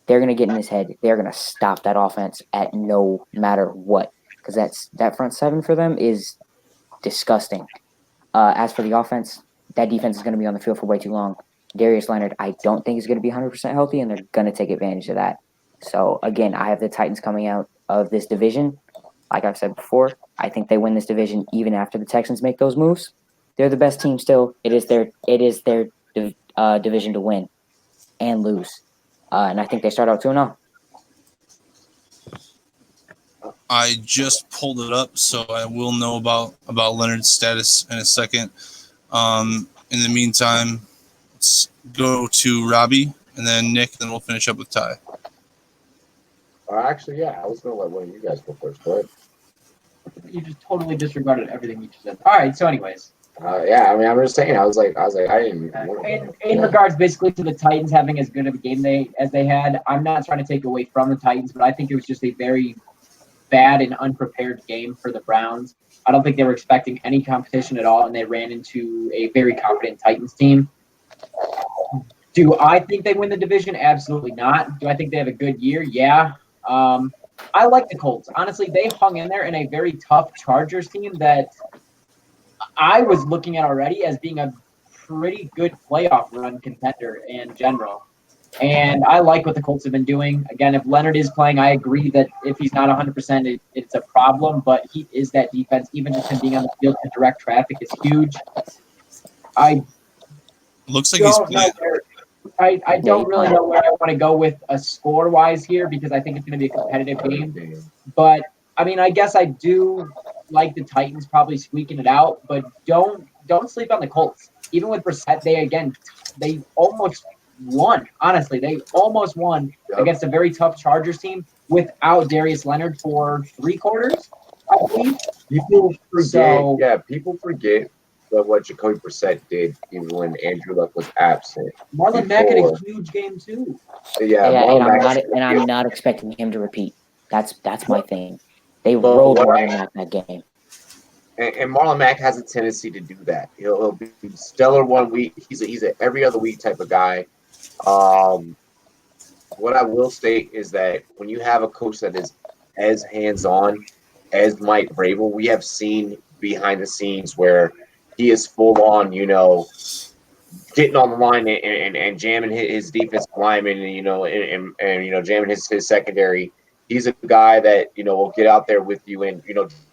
They're going to get in his head. They're going to stop that offense at no matter what, because that front seven for them is disgusting. As for the offense, that defense is going to be on the field for way too long. Darius Leonard, I don't think is going to be 100% healthy, and they're going to take advantage of that. So, again, I have the Titans coming out of this division. Like I've said before, I think they win this division even after the Texans make those moves. They're the best team still. It is their division to win and lose. And I think they start out 2-0. I just pulled it up, so I will know about Leonard's status in a second. In the meantime, let's go to Robbie, and then Nick, then we'll finish up with Ty. Actually, yeah, I was going to let one of you guys go first. Go ahead. You just totally disregarded everything you just said. All right. So, anyways, Yeah, I mean, I'm just saying. I was like, I didn't. in regards basically to the Titans having as good of a game as they had, I'm not trying to take away from the Titans, but I think it was just a very bad and unprepared game for the Browns. I don't think they were expecting any competition at all, and they ran into a very confident Titans team. Do I think they win the division? Absolutely not. Do I think they have a good year? Yeah. I like the Colts. Honestly, they hung in there in a very tough Chargers team that I was looking at already as being a pretty good playoff run contender in general. And I like what the Colts have been doing. Again, if Leonard is playing, I agree that if he's not 100%, it's a problem. But he is that defense. Even just him being on the field to direct traffic is huge. Looks like he's playing. I don't really know where I want to go with a score-wise here because I think it's going to be a competitive game. But, I mean, I guess I do like the Titans probably squeaking it out. But don't sleep on the Colts. Even with Brissett, they almost won. Honestly, they almost won against a very tough Chargers team without Darius Leonard for 3 quarters, I believe. People forget what Jacoby Brissett did even when Andrew Luck was absent. Marlon Mack had a huge game too. I'm not expecting him to repeat. That's my thing. They rolled Marlon Mack that game. And Marlon Mack has a tendency to do that. He'll be stellar one week. He's an every other week type of guy. What I will state is that when you have a coach that is as hands-on as Mike Vrabel, we have seen behind the scenes where he is full on, getting on the line and jamming his defensive lineman, and jamming his secondary. He's a guy that will get out there with you and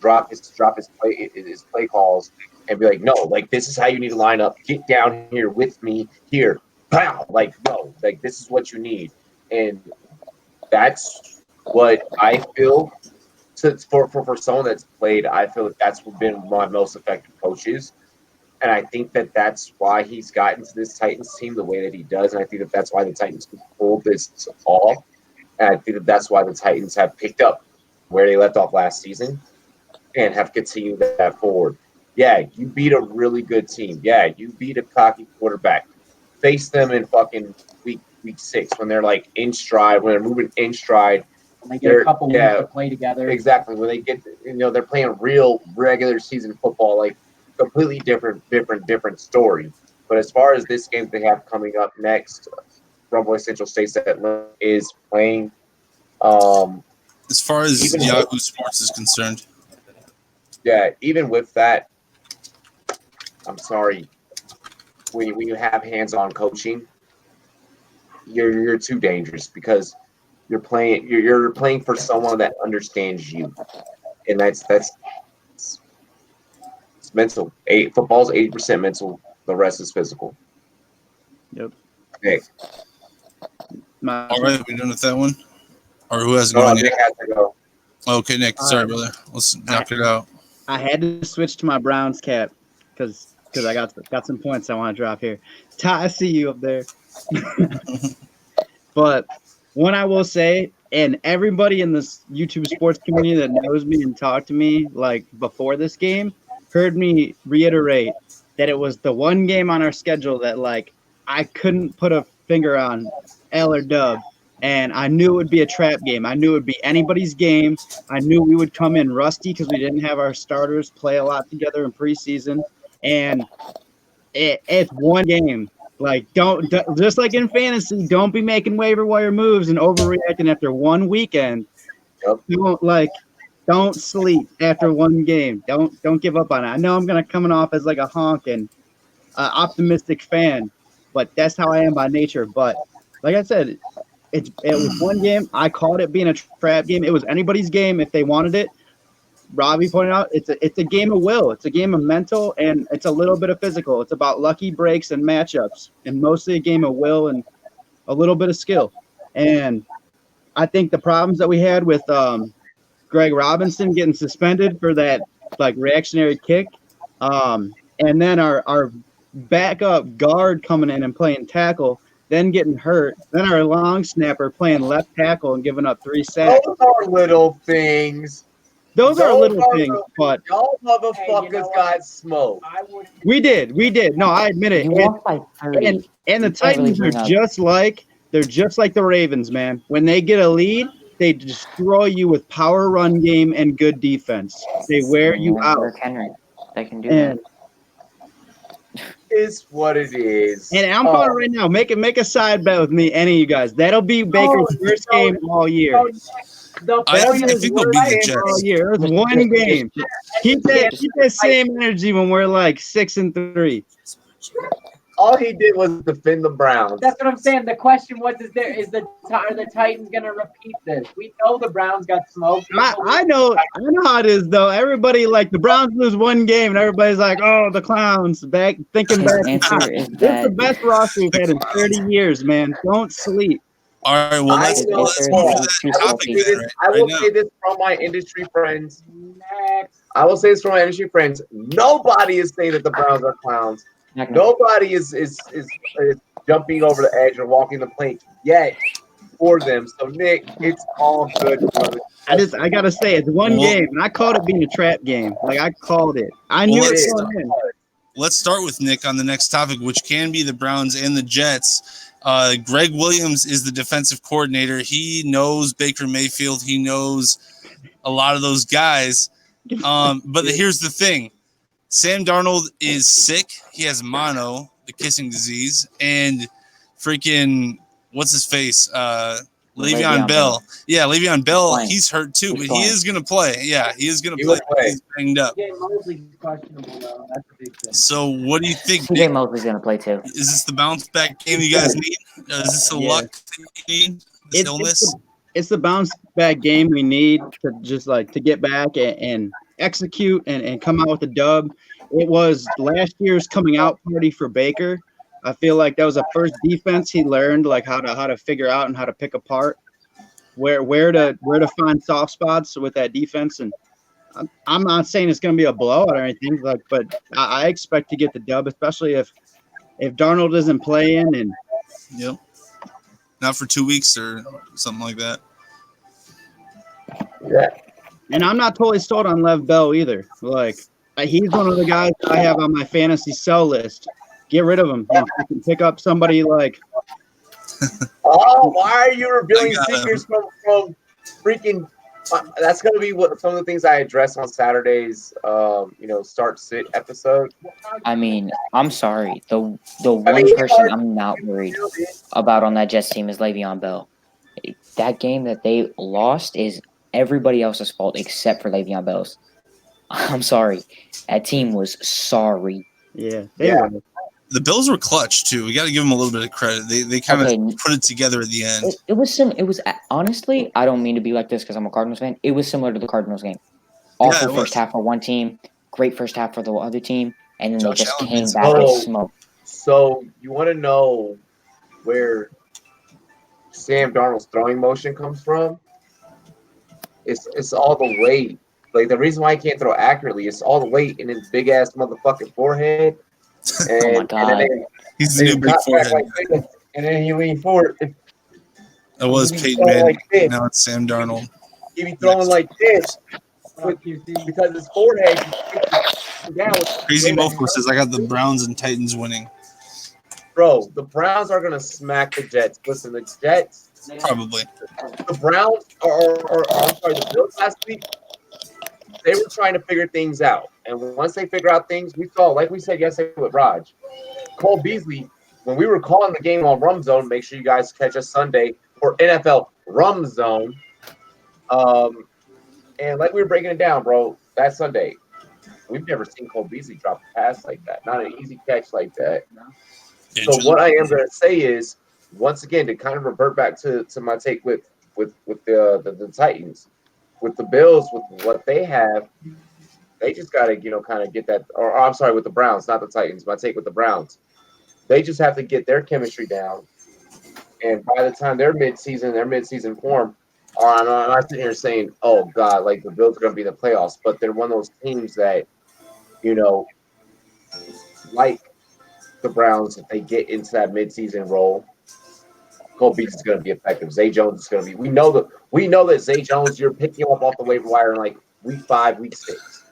drop his play calls and be like, no, like this is how you need to line up. Get down here with me here, pow! Like no, like this is what you need, and that's what I feel. So for someone that's played, I feel that that's been my most effective coaches. And I think that that's why he's gotten to this Titans team the way that he does. And I think that that's why the Titans pulled this off. And I think that that's why the Titans have picked up where they left off last season and have continued that forward. Yeah, you beat a really good team. Yeah, you beat a cocky quarterback. Face them in fucking week 6 when they're like in stride, when they're moving in stride. When they get a couple weeks to play together. Exactly. When they get, they're playing real regular season football, like completely different story. But as far as this game they have coming up next, Rumboyz Central State is playing. As far as Yahoo Sports is concerned. Yeah, even with that, I'm sorry. When you have hands-on coaching, you're too dangerous because you're playing for someone that understands you, and that's it's mental. Football's 80% mental. The rest is physical. Yep. Okay. All right, we done with that one, or who has No, going? Nick has to go. Okay, Nick. Sorry, brother. Let's knock it out. I had to switch to my Browns cap because I got some points I want to drop here. Ty, I see you up there. But one I will say, and everybody in this YouTube sports community that knows me and talked to me like before this game heard me reiterate that it was the one game on our schedule that like I couldn't put a finger on, L or dub, and I knew it would be a trap game. I knew it would be anybody's game. I knew we would come in rusty because we didn't have our starters play a lot together in preseason, and it's one game. Like, don't just like in fantasy, don't be making waiver wire moves and overreacting after one weekend. Yep. Don't sleep after one game. Don't give up on it. I know I'm gonna coming off as like a honk and optimistic fan, but that's how I am by nature. But like I said, it was one game. I called it being a trap game. It was anybody's game if they wanted it. Robbie pointed out it's a game of will. It's a game of mental, and it's a little bit of physical. It's about lucky breaks and matchups, and mostly a game of will and a little bit of skill. And I think the problems that we had with Greg Robinson getting suspended for that like reactionary kick, and then our backup guard coming in and playing tackle, then getting hurt, then our long snapper playing left tackle and giving up 3 sacks. Those are little things. Those are little things, but y'all motherfuckers got smoked. we did. No, I admit it. You lost by 30. And the You can't really Titans are bring up- just like the Ravens, man. When they get a lead, they destroy you with power run game and good defense. They wear you out. Derrick Henry, they can do And, It's what it is. and I'm calling right now. Make a side bet with me, any of you guys. That'll be Baker's first game all year. I think they'll beat the Jets. All year. It was one game. Keep that same energy when we're like 6-3. All he did was defend the Browns. That's what I'm saying. The question was: are the Titans gonna repeat this? We know the Browns got smoked. I know how it is though. Everybody like the Browns lose one game and everybody's like, "Oh, the clowns!" Thinking His back. answer is This is that the best roster we've had in 30 years, man. Don't sleep. All right, well, let's move to that topic then, I will right say this from my industry friends. Next. I will say this from my industry friends. Nobody is saying that the Browns are clowns. Nobody is jumping over the edge or walking the plank yet for them. So Nick, it's all good, brother. I gotta say, it's one game, and I called it being a trap game. Like I called it. I knew Well, it let's- going in. Let's start with Nick on the next topic, which can be the Browns and the Jets. Greg Williams is the defensive coordinator. He knows Baker Mayfield. He knows a lot of those guys. But here's the thing. Sam Darnold is sick. He has mono, the kissing disease, and freaking what's his face? Le'Veon Bell. Yeah, Le'Veon Bell. He's hurt too, but he is gonna play. Yeah, he is gonna play. He's banged up. CJ Mosley's questionable though. That's a big thing. So what do you think? CJ Mosley's gonna play too. Is this the bounce back game you guys need? Is this a luck thing you need? This illness? It's the bounce back game we need to just like to get back and execute and come out with a dub. It was last year's coming out party for Baker. I feel like that was the first defense he learned, like how to figure out and how to pick apart where to find soft spots with that defense. And I'm not saying it's going to be a blowout or anything, like, but I expect to get the dub, especially if Darnold isn't playing and Yep. Not for 2 weeks or something like that. Yeah. And I'm not totally sold on Lev Bell either. Like, he's one of the guys I have on my fantasy sell list. Get rid of him and pick up somebody like. Oh, why are you revealing I got secrets from freaking? That's going to be what some of the things I address on Saturday's, start sit episode. I mean, I'm sorry. The one person I'm not worried about on that Jets team is Le'Veon Bell. That game that they lost is everybody else's fault except for Le'Veon Bell's. I'm sorry. That team was sorry. Yeah, they were. The Bills were clutch too. We got to give them a little bit of credit. They kind of put it together at the end. It was honestly, I don't mean to be like this because I'm a Cardinals fan. It was similar to the Cardinals game. Awful first half for one team, great first half for the other team, and then they just came back and smoked. So you want to know where Sam Darnold's throwing motion comes from? It's all the weight. Like the reason why he can't throw accurately is all the weight in his big ass motherfucking forehead. And, oh my god! He's the new big forehead. And then he leaned forward. It was He be Peyton throwing Manning. like this. Now it's Sam Darnold. He be throwing like this Fuck you, see. because his forehead is down. Crazy Mofo says I got the Browns and Titans winning. Bro, the Browns are gonna smack the Jets. Listen, the Jets, Probably. the Browns I'm sorry, the Bills last week, they were trying to figure things out. And once they figure out things, we saw, like we said yesterday with Raj, Cole Beasley, when we were calling the game on Rum Zone, make sure you guys catch us Sunday for NFL Rum Zone. And like we were breaking it down, bro, that Sunday, we've never seen Cole Beasley drop a pass like that. Not an easy catch like that. So what I am going to say is, once again, to kind of revert back to my take with the Titans, with the Bills, with what they have, they just got to, kind of get that. Or I'm sorry, with the Browns, not the Titans. My take with the Browns, they just have to get their chemistry down. And by the time their midseason form, I'm not sitting here saying, oh, God, like the Bills are going to be in the playoffs. But they're one of those teams that, like the Browns, if they get into that midseason role, Cole Beasley is going to be effective. Zay Jones is going to be. We know that Zay Jones, you're picking him up off the waiver wire in like week 5, week 6.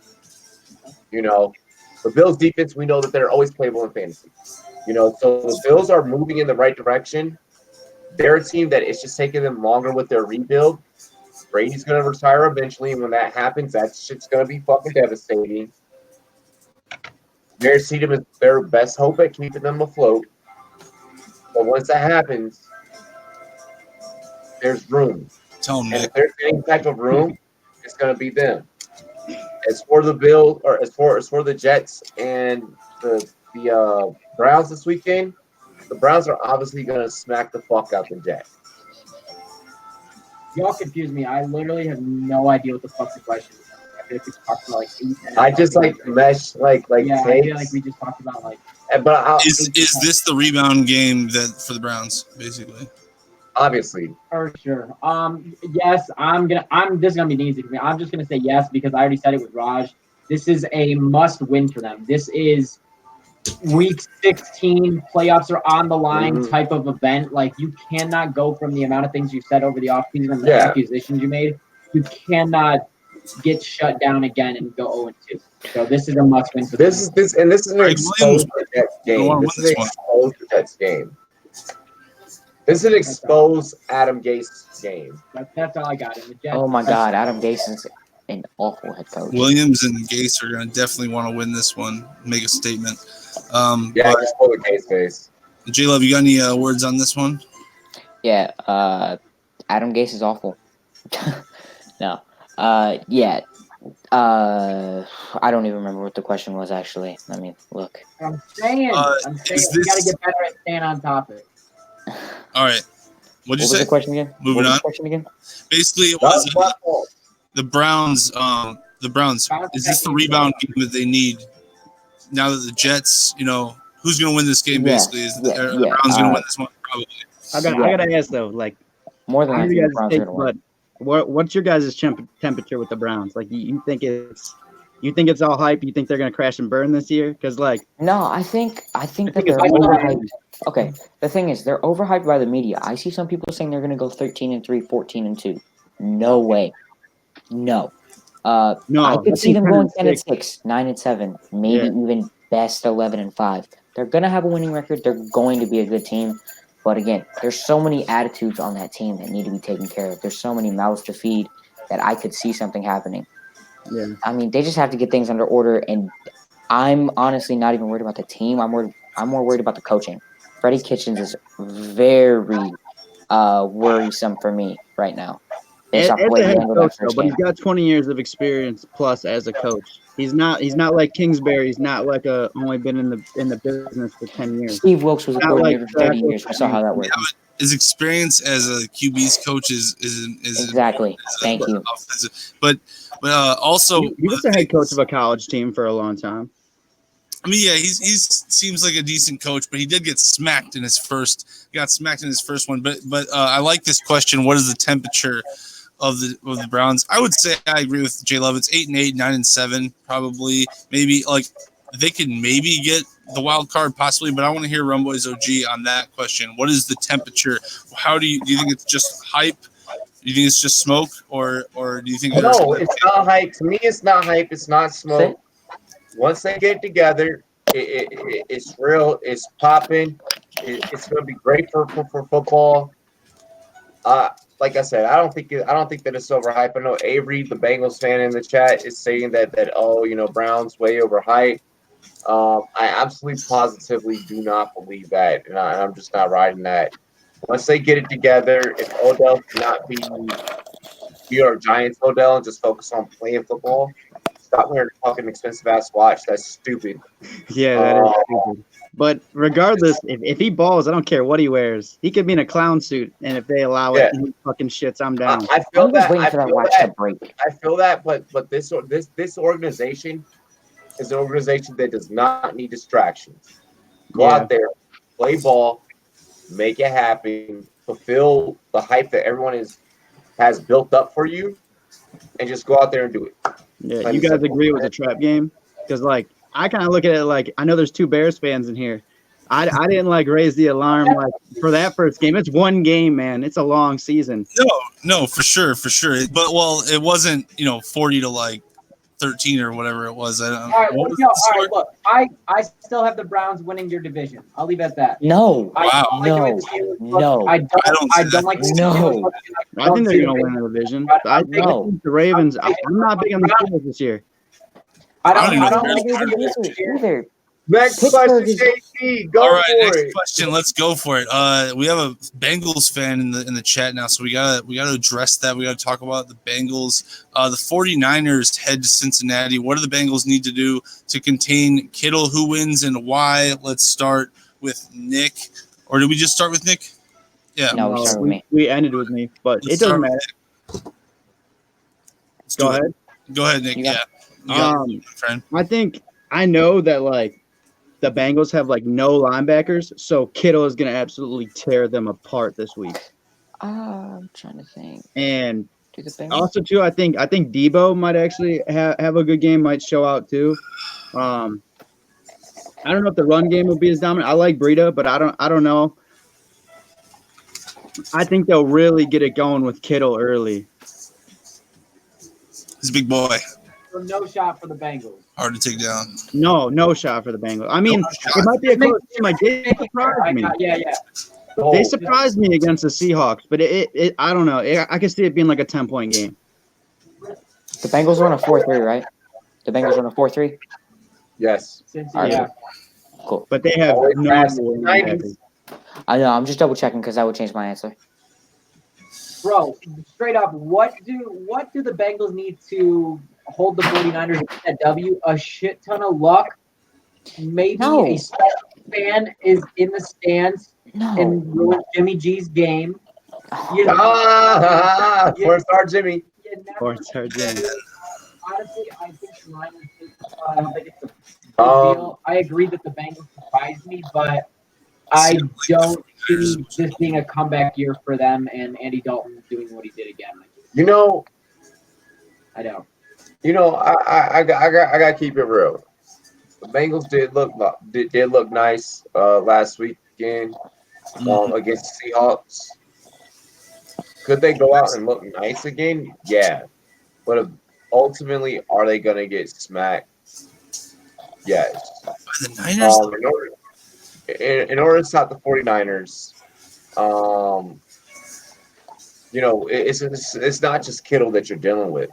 The Bills defense, we know that they're always playable in fantasy. So the Bills are moving in the right direction. They're a team that it's just taking them longer with their rebuild. Brady's going to retire eventually, and when that happens, that shit's going to be fucking devastating. Bears see them as their best hope at keeping them afloat. But once that happens, there's room. Tell them, And Nick. if there's any type of room, it's going to be them. As for the Bills, or as for the Jets and the Browns this weekend, the Browns are obviously going to smack the fuck out the Jets. Y'all confuse me. I literally have no idea what the fuck the question is. I feel like we talked about like 8 minutes. I just like mesh like yeah, I takes. feel like we just talked about like. But Is this the rebound game that for the Browns, basically? obviously, For sure. Yes, this is gonna be easy for me. I'm just gonna say yes because I already said it with Raj. This is a must win for them. This is week 16, playoffs are on the line type of event. Like you cannot go from the amount of things you said over the offseason and the accusations you made. You cannot get shut down again and go 0-2. So this is a must win for them. this is an exposed Jets game. This is an exposed Jets game. This is an exposed Adam Gase game. That's all I got. And the Jets, Oh my God, Adam Gase is an awful head coach. Williams and Gase are going to definitely want to win this one, make a statement. Yeah, But just pull the Gase face. J-Love, you got any words on this one? Yeah, Adam Gase is awful. No. Yeah. I don't even remember what the question was actually. Let me look. I'm saying we got to get better at staying on topic. All right. What'd you say? What was the question again? Moving What was on. the question again? Basically, it was the Browns. The Browns. Is this the rebound game that they need now that the Jets? Who's going to win this game? Basically, is the Browns going to win this one? Probably. I gotta ask though, like, More than how I do think you the Browns guys are take, going to win. but what's your guys' temperature with the Browns? Like, you think it's all hype? You think they're gonna crash and burn this year? Because like, No, I think that think they're it's like overhyped. Okay, the thing is, they're overhyped by the media. I see some people saying they're going to go 13-3, 14-2. No way. No. no, I could see them going 10-6, 10-6. 9-7, maybe even best 11-5. They're going to have a winning record. They're going to be a good team. But again, there's so many attitudes on that team that need to be taken care of. There's so many mouths to feed that I could see something happening. Yeah. I mean, they just have to get things under order. And I'm honestly not even worried about the team. I'm more worried about the coaching. Freddie Kitchens is very worrisome for me right now. As Based off the a way he head handled coach, that though, first but game. he's got 20 years of experience plus as a coach. He's not like Kingsbury. He's not like only been in the business for 10 years. Steve Wilkes was a Not coordinator like for 30 years. We saw how that worked. His experience as a QB's coach is Exactly. Thank you. But also He was the head coach of a college team for a long time. I mean, yeah, he seems like a decent coach, but he did get smacked in his first. Got smacked in his first one. But I like this question. What is the temperature of the Browns? I would say I agree with J Love. It's 8-8, 9-7, probably. Maybe like they can maybe get the wild card possibly, but I want to hear Rumboyz OG on that question. What is the temperature? How do you think it's just hype? Do you think it's just smoke, or do you think No, it's not hype. To me, it's not hype. It's not smoke. Once they get together, it's real. It's popping. It's going to be great for football. Like I said, I don't think that it's overhyped. I know Avery, the Bengals fan in the chat, is saying that Brown's way overhyped. I absolutely positively do not believe that, and I'm just not riding that. Once they get it together, if Odell cannot be our Giants Odell and just focus on playing football, stop wearing a fucking expensive ass watch. That's stupid. Yeah, that is stupid. But regardless, if he balls, I don't care what he wears. He could be in a clown suit, and if they allow it, and he fucking shits, I'm down. I feel I'm just that. waiting for that watch to break. I feel that, but this organization is an organization that does not need distractions. Go out there, play ball, make it happen, fulfill the hype that everyone has built up for you, and just go out there and do it. Yeah, you guys agree it was a trap game? Because, like, I kind of look at it like, I know there's 2 Bears fans in here. I didn't, like, raise the alarm, like, for that first game. It's one game, man. It's a long season. No, for sure. But, it wasn't, 40 to, like, 13 or whatever it was. I don't All right, look, I still have the Browns winning your division. I'll leave it at that. No. Wow. No. I don't like to No. I think they're going to win the division. I think the Ravens, I'm not big on the Steelers this year. I don't don't think either. Next Pittsburgh question, is- JT. Go All right, for next it. question. Let's go for it. We have a Bengals fan in the chat now, so we gotta address that. We gotta talk about the Bengals. The 49ers head to Cincinnati. What do the Bengals need to do to contain Kittle? Who wins and why? Let's start with Nick. Or did we just start with Nick? Yeah. No, we started with me. We ended with me, but Let's it doesn't start matter. with Nick. Let's Go do it. ahead. Go ahead, Nick. You got- Yeah. You got it, friend. I know that, like, the Bengals have, like, no linebackers, so Kittle is going to absolutely tear them apart this week. I'm trying to think. And Do the Bengals? also, too, I think Debo might actually have a good game, might show out, too. I don't know if the run game will be as dominant. I like Breida, but I don't know. I think they'll really get it going with Kittle early. He's a big boy. So no shot for the Bengals. Hard to take down. No shot for the Bengals. I mean, it might be a close game. Like, they surprised me. Yeah. They surprised me against the Seahawks, but it I don't know. I can see it being like a 10-point game. The Bengals run a 4-3, right? The Bengals run a 4-3? Yes. Yeah. Cool. But they have Always no fast. linebackers. I know. I'm just double checking because I would change my answer. Bro, straight up, what do the Bengals need to hold the 49ers at that W? A shit ton of luck. Maybe a special fan is in the stands and ruin Jimmy G's game. You know, Four-star Jimmy. Four-star Jimmy. Honestly, I think the Niners. I don't think it's a big deal. I agree that the Bengals surprised me, but I don't see this being a comeback year for them and Andy Dalton doing what he did again. I don't. I gotta keep it real. The Bengals did look nice last weekend against the Seahawks. Could they go out and look nice again? Yeah, but ultimately, are they gonna get smacked? Yes. The Niners. In order to stop the 49ers, it's not just Kittle that you're dealing with.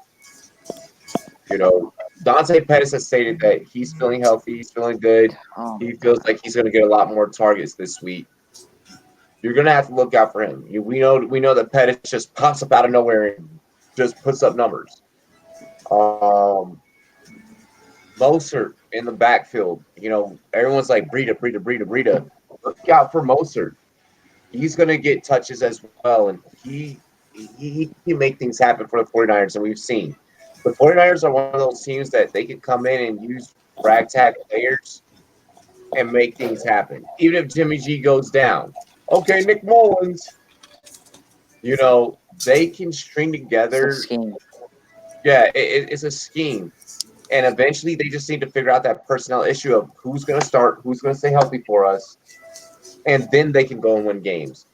Dante Pettis has stated that he's feeling healthy, he's feeling good. He feels like he's going to get a lot more targets this week. You're going to have to look out for him. We know that Pettis just pops up out of nowhere and just puts up numbers. Mostert in the backfield, everyone's like Breida. Look out for Mostert. He's going to get touches as well, and he can make things happen for the 49ers, and we've seen. The 49ers are one of those teams that they can come in and use ragtag players and make things happen. Even if Jimmy G goes down. Okay, Nick Mullins. They can string together. It's a scheme. Yeah, it's a scheme. And eventually, they just need to figure out that personnel issue of who's going to start, who's going to stay healthy for us, and then they can go and win games.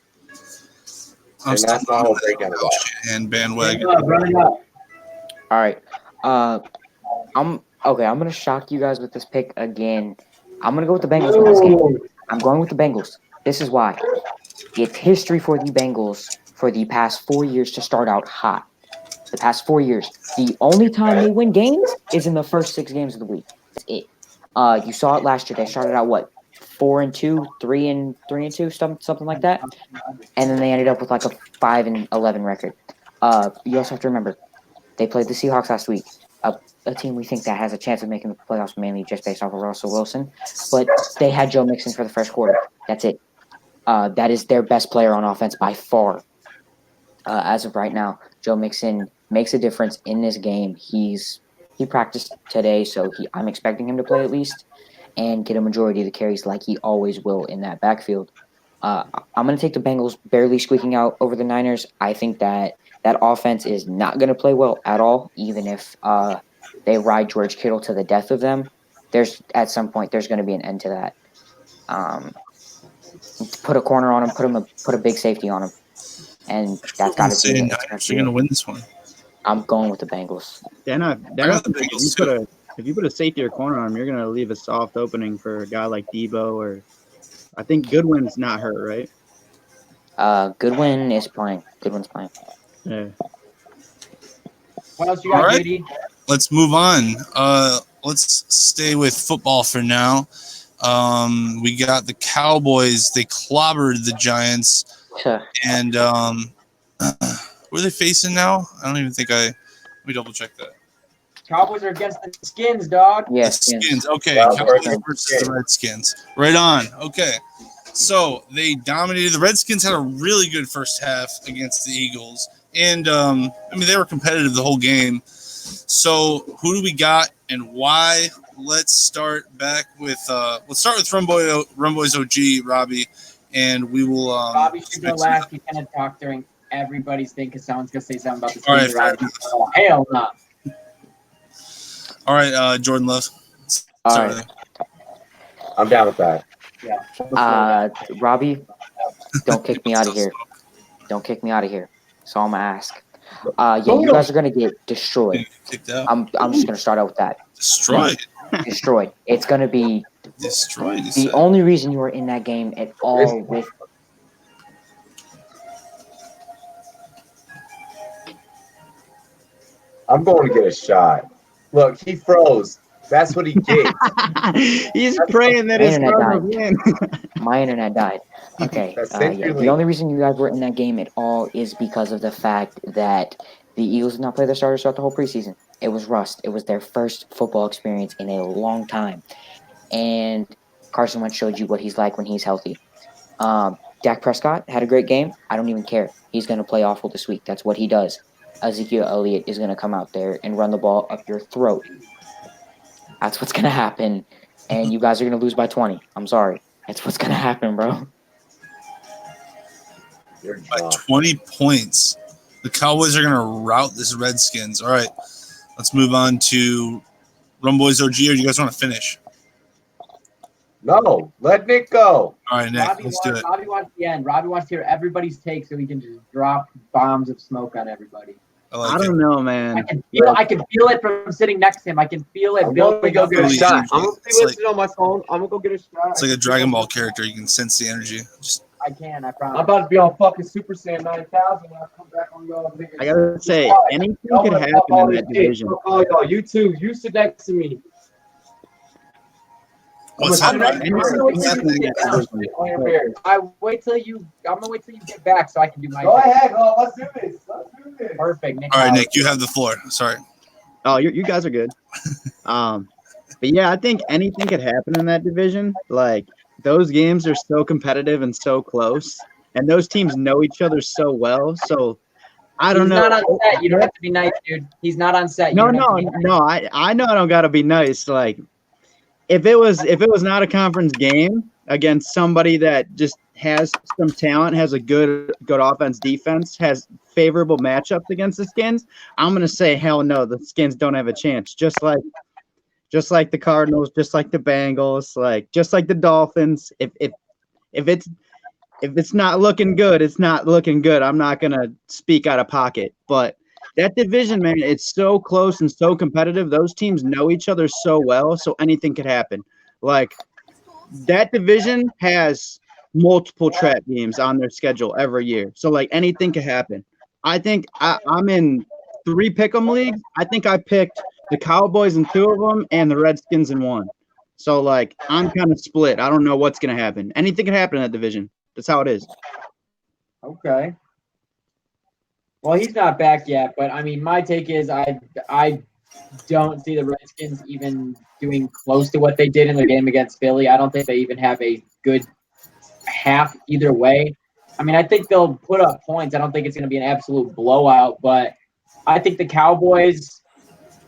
I'm And still that's my on whole the breakdown of Kyle that. Shanahan bandwagon. Run it up. All right. I'm gonna shock you guys with this pick again. I'm gonna go with the Bengals in this game. I'm going with the Bengals. This is why. It's history for the Bengals for the past 4 years to start out hot. The past 4 years. The only time they win games is in the first 6 games of the week. That's it. You saw it last year. They started out what? 4-2, 3-2, something like that. And then they ended up with like a 5-11 record. You also have to remember they played the Seahawks last week, a team we think that has a chance of making the playoffs mainly just based off of Russell Wilson. But they had Joe Mixon for the first quarter. That's it. That is their best player on offense by far. As of right now, Joe Mixon makes a difference in this game. He practiced today, so I'm expecting him to play at least and get a majority of the carries like he always will in that backfield. I'm going to take the Bengals barely squeaking out over the Niners. I think that offense is not going to play well at all, even if they ride George Kittle to the death of them. At some point there's going to be an end to that. Put a corner on him, put a big safety on him, and that's got to be. Niners are going to win this one. I'm going with the Bengals. They're not the Bengals if you put a safety or corner on him, you're going to leave a soft opening for a guy like Debo or I think Goodwin's not hurt, right? Goodwin is playing. Goodwin's playing. Yeah. What else you got, All right. JD? Let's move on. Let's stay with football for now. We got the Cowboys. They clobbered the Giants. And who are they facing now? I don't even think let me double check that. Cowboys are against the Skins, dog. Yes. The Skins. Okay. Well, Cowboys versus versus the Redskins. Right on. Okay. So they dominated. The Redskins had a really good first half against the Eagles. And, they were competitive the whole game. So who do we got and why? Let's start with Rumboyz OG, Robbie, and we will. Robbie should go last. He's gonna talk during everybody's thing because someone's gonna say something about the All right, Skins. Oh, hell no. All right, Jordan Love. All right. I'm down with that. Yeah. Robbie, don't kick me out of here. Don't kick me out of here. So I'm gonna ask. You guys are gonna get destroyed. I'm just gonna start out with that. Destroyed. Destroyed. It's gonna be Destroyed. the only reason you are in that game at all with. I'm going to get a shot. Look, he froze. That's what he gets. He's praying that his internet win. My internet died. Okay. The only reason you guys were in that game at all is because of the fact that the Eagles did not play their starters throughout the whole preseason. It was rust. It was their first football experience in a long time. And Carson Wentz showed you what he's like when he's healthy. Dak Prescott had a great game. I don't even care. He's going to play awful this week. That's what he does. Ezekiel Elliott is going to come out there and run the ball up your throat. That's what's going to happen. And you guys are going to lose by 20. I'm sorry. That's what's going to happen, bro. By 20 points. The Cowboys are going to rout this Redskins. All right. Let's move on to Rumboyz OG, or do you guys want to finish? No, let Nick go. All right, Nick, Robbie let's do it. Robbie wants the end. Robbie wants to hear everybody's take so he can just drop bombs of smoke on everybody. I don't know, man. I can feel it from sitting next to him. I can feel it I'm going to go get a Really shot. energy. I'm going to It's be listening on my phone. I'm going to go get a shot. It's like a Dragon Ball character. You can sense the energy. I can, I I'm promise. about to be on fucking Super Saiyan 9000 when I come back on y'all. I gotta say, anything could happen in that division. Oh, y'all, you too. You sit next to me. What's I'm happening? wait till you. I'm gonna wait till you get back so I can do my. Go ahead, go. Let's do this. Let's do this. Perfect. Nick, All right, Nick, you have the floor. Sorry. Oh, you guys are good. But yeah, I think anything could happen in that division. Like, those games are so competitive and so close, and those teams know each other so well. So I don't know. He's not on set. You don't have to be nice, dude. He's not on set. No. I know I don't gotta be nice. Like, if it was not a conference game against somebody that just has some talent, has a good offense, defense, has favorable matchups against the Skins, I'm gonna say hell no, the Skins don't have a chance. Just like just like the Cardinals, just like the Bengals, like just like the Dolphins. If it's not looking good, it's not looking good. I'm not gonna speak out of pocket, but that division, man, it's so close and so competitive. Those teams know each other so well, so anything could happen. Like that division has multiple trap games on their schedule every year, so like anything could happen. I think I'm in 3 pick'em leagues. I think I picked the Cowboys in 2 of them and the Redskins in 1. So like I'm kind of split. I don't know what's gonna happen. Anything can happen in that division. That's how it is. Okay. Well, he's not back yet, but I mean, my take is I don't see the Redskins even doing close to what they did in the game against Philly. I don't think they even have a good half either way. I mean, I think they'll put up points. I don't think it's going to be an absolute blowout, but I think the Cowboys,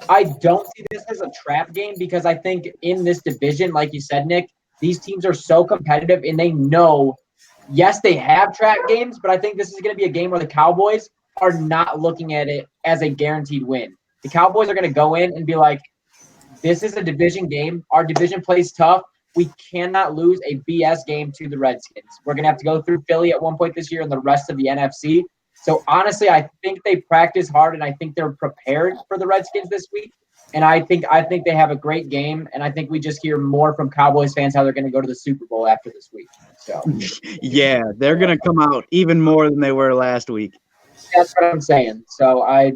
I don't see this as a trap game because I think in this division, like you said, Nick, these teams are so competitive and they know, yes, they have trap games, but I think this is going to be a game where the Cowboys are not looking at it as a guaranteed win. The Cowboys are going to go in and be like, this is a division game. Our division plays tough. We cannot lose a BS game to the Redskins. We're going to have to go through Philly at one point this year and the rest of the NFC. So, honestly, I think they practice hard, and I think they're prepared for the Redskins this week. And I think they have a great game, and I think we just hear more from Cowboys fans how they're going to go to the Super Bowl after this week. So, Yeah, they're going to come out even more than they were last week. that's what I'm saying. So, I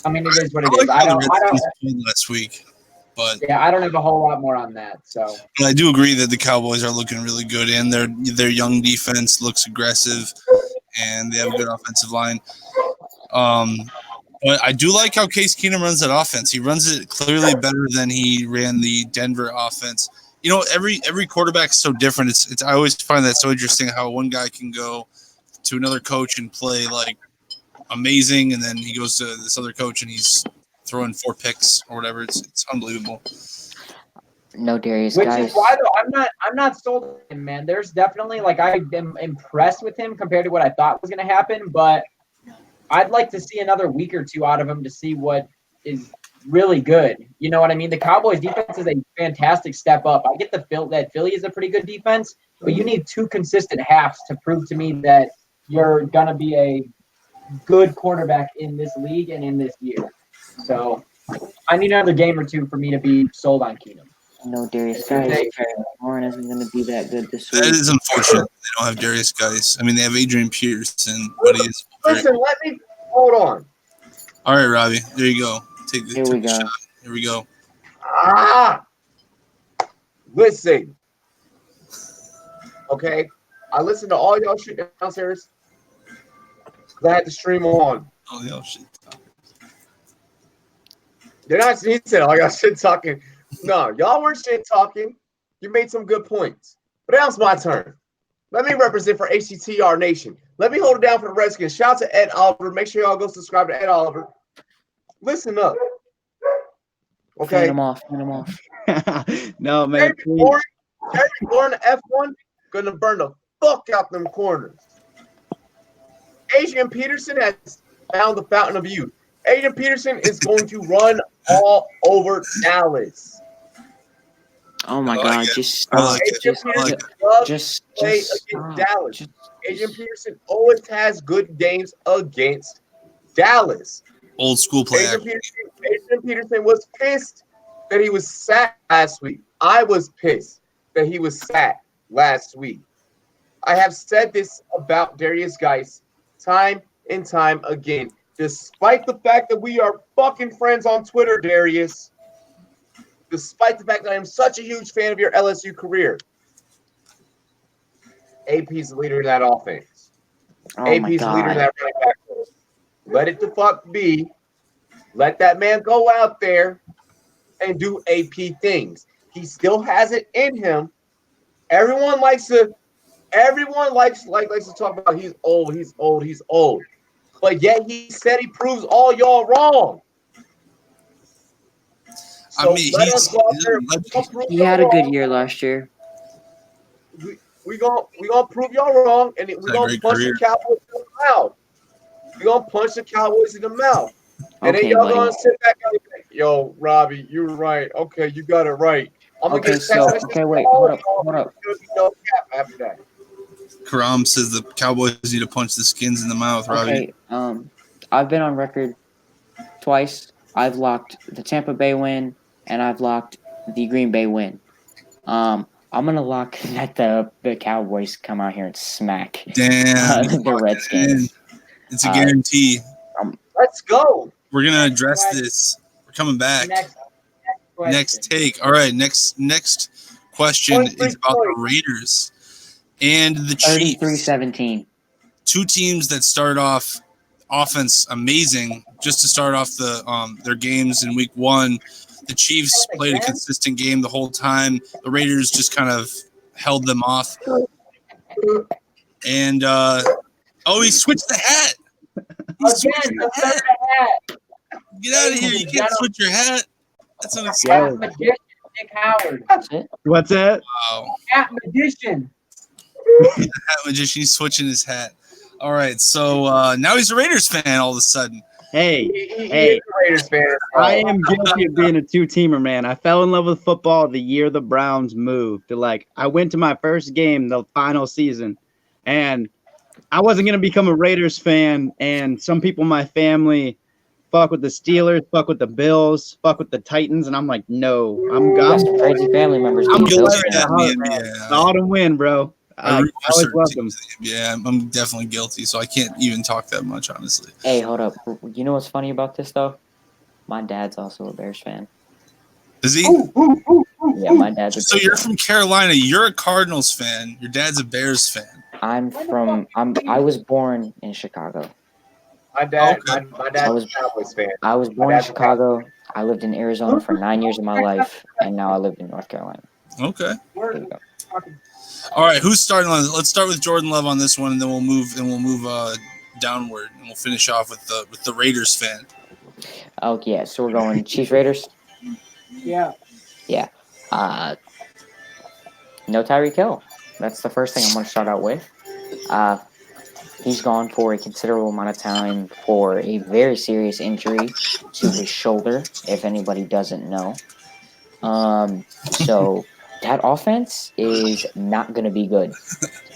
mean, it is what it is. I don't last week, but yeah, I don't have a whole lot more on that. So, but I do agree that the Cowboys are looking really good, and their young defense looks aggressive, and they have a good offensive line. But I do like how Case Keenum runs that offense. He runs it clearly better than he ran the Denver offense. You know, every quarterback is so different. It's I always find that so interesting how one guy can go to another coach and play like amazing, and then he goes to this other coach and he's throwing 4 picks or whatever. It's unbelievable. No, Darius, which guys. is why though I'm not sold on him, man. There's definitely I've been impressed with him compared to what I thought was going to happen, but I'd like to see another week or 2 out of him to see what is really good. You know what I mean? The Cowboys defense is a fantastic step up. I get the feel that Philly is a pretty good defense, but you need 2 consistent halves to prove to me that you're going to be a good quarterback in this league and in this year. So I need another game or 2 for me to be sold on Keenum. No, Darius, guys. Warren isn't going to be that good this week. That is unfortunate. They don't have Darius Guice. I mean, they have Adrian Peterson, but he is. Listen, let me hold on. All right, Robbie. There you go. Take the go. shot. Here we go. Listen. Okay, I listened to all y'all shit downstairs because I had the stream on. Oh, yeah, shit. They're not. He said, "Oh, y'all shit talking." No, y'all weren't shit talking. You made some good points, but now it's my turn. Let me represent for HTTR Nation. Let me hold it down for the Redskins. Shout out to Ed Oliver. Make sure y'all go subscribe to Ed Oliver. Listen up. Okay. Turn him off. No, man. Terry Warren, the F1, gonna burn the fuck out them corners. Adrian Peterson has found the fountain of youth. Adrian Peterson is going to run all over Dallas. Oh my God! Just I stop. like Just play stop. against Dallas. Adrian Peterson always has good games against Dallas. Old school play. Adrian Peterson was pissed that he was sat last week. I was pissed that he was sat last week. I have said this about Darius Guice time and time again. Despite the fact that we are fucking friends on Twitter, Darius, despite the fact that I am such a huge fan of your LSU career, AP's the leader in that offense. Oh my AP's the leader in God! that running back. Let it the fuck be. Let that man go out there and do AP things. He still has it in him. Everyone likes to talk about he's old. But yet he said he proves all y'all wrong. So I mean, let us go out there. He had a good year last year. We gonna prove y'all wrong, and we're gonna punch the Cowboys in the mouth. We're gonna punch the Cowboys in the mouth. And Okay, then y'all buddy. gonna sit back and yo, Robbie, you were right. Okay, you got it right. I'm gonna Okay, get so text messages. wait, hold up. There's gonna be no cap after that. Karam says the Cowboys need to punch the Skins in the mouth, Robbie. Okay, I've been on record twice. I've locked the Tampa Bay win, and I've locked the Green Bay win. I'm gonna lock that the Cowboys come out here and smack Damn. the Redskins. It's a guarantee. Let's go. We're going to address this. We're coming back. Next take. All right, next question is about the Raiders and the Chiefs. 33-17. Two teams that started off offense amazing just to start off their games in week one. The Chiefs played a consistent game the whole time. The Raiders just kind of held them off. And he switched the hat. Get out of here! You can't switch your hat. That's unacceptable. Magician, Nick Howard. What's that? Wow. Hat magician. Hat magician. He's switching his hat. All right, so now he's a Raiders fan all of a sudden. Hey, He is a Raiders fan. I am guilty of being a two-teamer, man. I fell in love with football the year the Browns moved. I went to my first game the final season, and I wasn't going to become a Raiders fan, and some people in my family fuck with the Steelers, fuck with the Bills, fuck with the Titans, and I'm like, no. I'm Some crazy family members. I'm being guilty Bills of that, fans. man. the autumn win, bro. I root for always certain loved them. teams. Yeah, I'm definitely guilty, so I can't even talk that much, honestly. Hey, hold up. You know what's funny about this though? My dad's also a Bears fan. Is he? Yeah, my dad's a So Bears you're fan. from Carolina. You're a Cardinals fan. Your dad's a Bears fan. I was born in Chicago. My dad, Okay. my dad's a Cowboys fan. I was born in Chicago. I lived in Arizona for 9 years of my life, and now I live in North Carolina. Okay. There you go. All right. Who's starting on? Let's start with Jordan Love on this one, and then we'll move downward, and we'll finish off with the Raiders fan. Oh yeah, so we're going Chiefs Raiders. Yeah. Yeah. No Tyreek Hill. That's the first thing I'm going to start out with. He's gone for a considerable amount of time for a very serious injury to his shoulder, if anybody doesn't know. So that offense is not going to be good.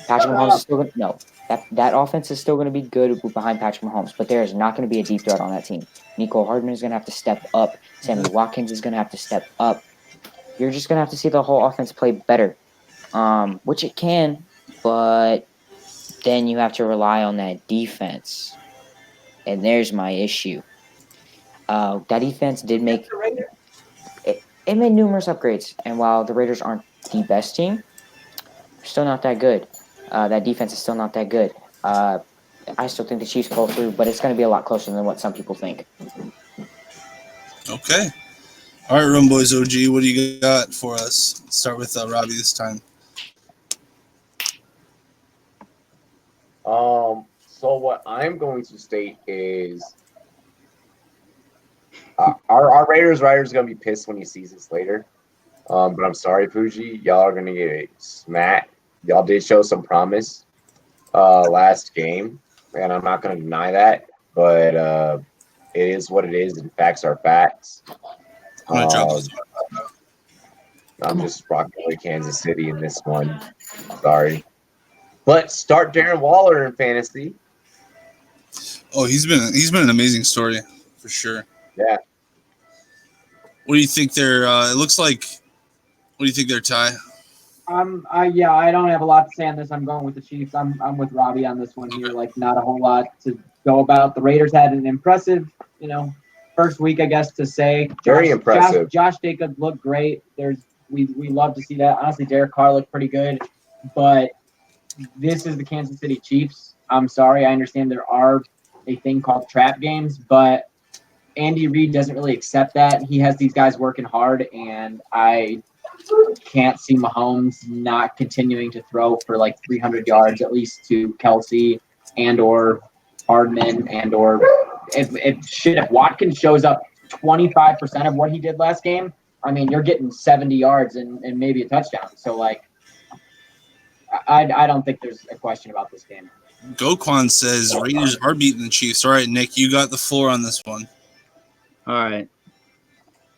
Patrick Mahomes is still going to no. That offense is still going to be good behind Patrick Mahomes, but there is not going to be a deep threat on that team. Nico Hardman is going to have to step up. Sammy Watkins is going to have to step up. You're just going to have to see the whole offense play better, which it can, but then you have to rely on that defense. And there's my issue. That defense did make it made numerous upgrades, and while the Raiders aren't the best team, they're still not that good. That defense is still not that good. I still think the Chiefs pull through, but it's going to be a lot closer than what some people think. Okay. All right, Rumboyz OG, what do you got for us? Let's start with Robbie this time. So what I'm going to state is our Raiders are going to be pissed when he sees this later. But I'm sorry, Fuji. Y'all are going to get smacked. Y'all did show some promise last game, and I'm not going to deny that. But it is what it is, and facts are facts. I'm gonna drop this. I'm just rocking with Kansas City in this one. Sorry. But start Darren Waller in fantasy. Oh, he's been an amazing story for sure. Yeah. What do you think they're? It looks like. What do you think they're, Ty? I don't have a lot to say on this. I'm going with the Chiefs. I'm with Robbie on this one here. Like, not a whole lot to go about. The Raiders had an impressive, first week, I guess, to say. Very impressive. Josh Jacobs looked great. We love to see that. Honestly, Derek Carr looked pretty good, but this is the Kansas City Chiefs. I'm sorry. I understand there are a thing called trap games, but Andy Reid doesn't really accept that. He has these guys working hard, and I can't see Mahomes not continuing to throw for like 300 yards at least to Kelsey and or Hardman and or if Watkins shows up 25% of what he did last game, I mean, you're getting 70 yards and maybe a touchdown. So, like, I don't think there's a question about this game. Goquan says Raiders are beating the Chiefs. All right, Nick, you got the floor on this one. All right.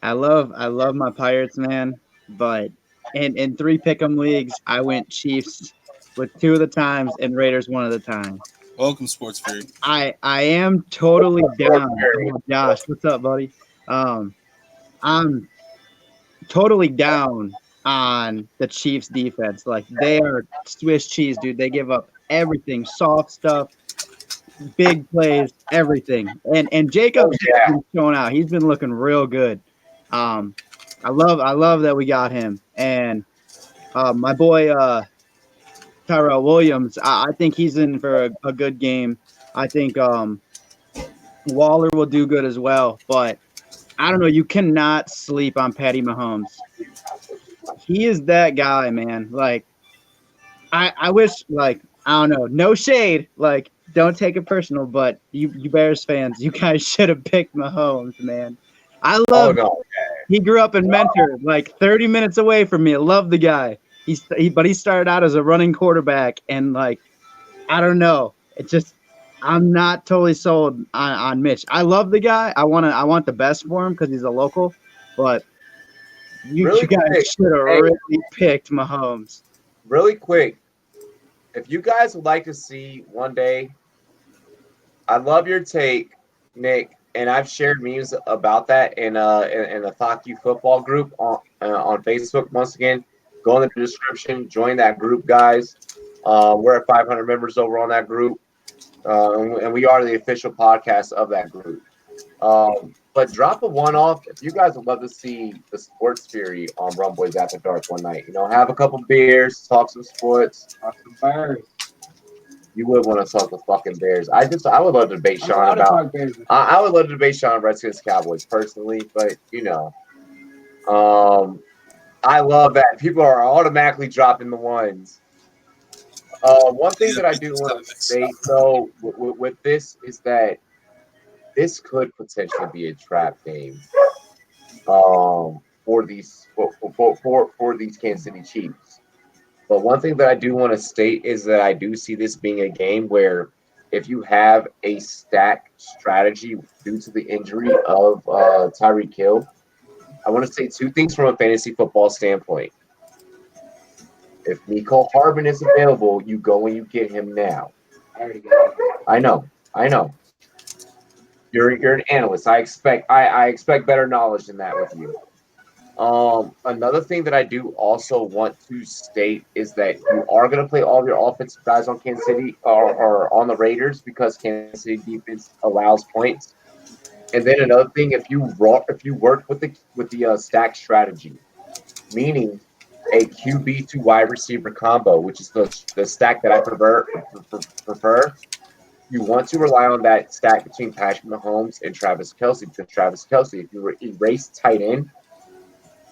I love my Pirates, man. But in 3 pick'em leagues, I went Chiefs with 2 of the times and Raiders 1 of the time. Welcome, Sports Fury. I am totally down. Oh, Josh, what's up, buddy? I'm totally down on the Chiefs defense. Like, they are Swiss cheese, dude. They give up everything, soft stuff, big plays, everything. And Jacobs has been showing out. He's been looking real good. I love that we got him. And my boy Tyrell Williams, I think he's in for a good game. I think Waller will do good as well. But I don't know. You cannot sleep on Patty Mahomes. He is that guy, man. Like, I wish, like, I don't know, no shade. Like, don't take it personal, but you Bears fans, you guys should have picked Mahomes, man. I love He grew up in Mentor, like 30 minutes away from me. I love the guy. But he started out as a running quarterback, and, like, I don't know. It's just I'm not totally sold on Mitch. I love the guy. I want the best for him because he's a local, but you guys should have really picked Mahomes. Really quick, if you guys would like to see one day, I love your take, Nick, and I've shared memes about that in the Fack football group on Facebook. Once again, go in the description, join that group, guys. We're at 500 members over on that group, and we are the official podcast of that group. But drop a one-off if you guys would love to see the Sports Fury on Rumboyz After Dark one night. You know, have a couple beers, talk some sports. Talk some Bears. You would want to talk the fucking Bears. I would love to debate Sean about. I would love to debate Sean Redskins Cowboys personally, but you know, I love that people are automatically dropping the ones. One thing that I do want to say though with this is that this could potentially be a trap game for these Kansas City Chiefs. But one thing that I do want to state is that I do see this being a game where if you have a stack strategy due to the injury of Tyreek Hill, I want to say 2 things from a fantasy football standpoint. If Mecole Hardman is available, you go and you get him now. I know. You're an analyst. I expect better knowledge than that with you. Another thing that I do also want to state is that you are going to play all of your offensive guys on Kansas City or on the Raiders because Kansas City defense allows points. And then another thing, if you work with the stack strategy, meaning a QB to wide receiver combo, which is the stack that I prefer. You want to rely on that stack between Patrick Mahomes and Travis Kelce because Travis Kelce, if you erase tight end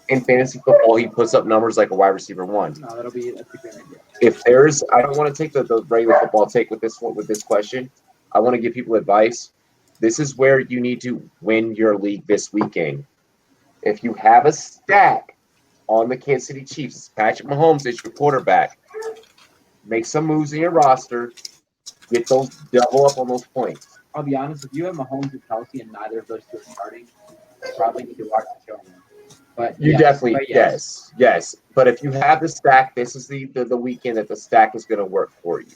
in fantasy football, he puts up numbers like a wide receiver 1. No, that's a great idea. If there's, I don't want to take the regular football take with this question. I want to give people advice. This is where you need to win your league this weekend. If you have a stack on the Kansas City Chiefs, Patrick Mahomes is your quarterback. Make some moves in your roster. Get those double up on those points. I'll be honest, if you have Mahomes and Kelce and neither of those 2 are starting, you probably need to watch the show. But you definitely, yes. But if you have the stack, this is the weekend that the stack is going to work for you.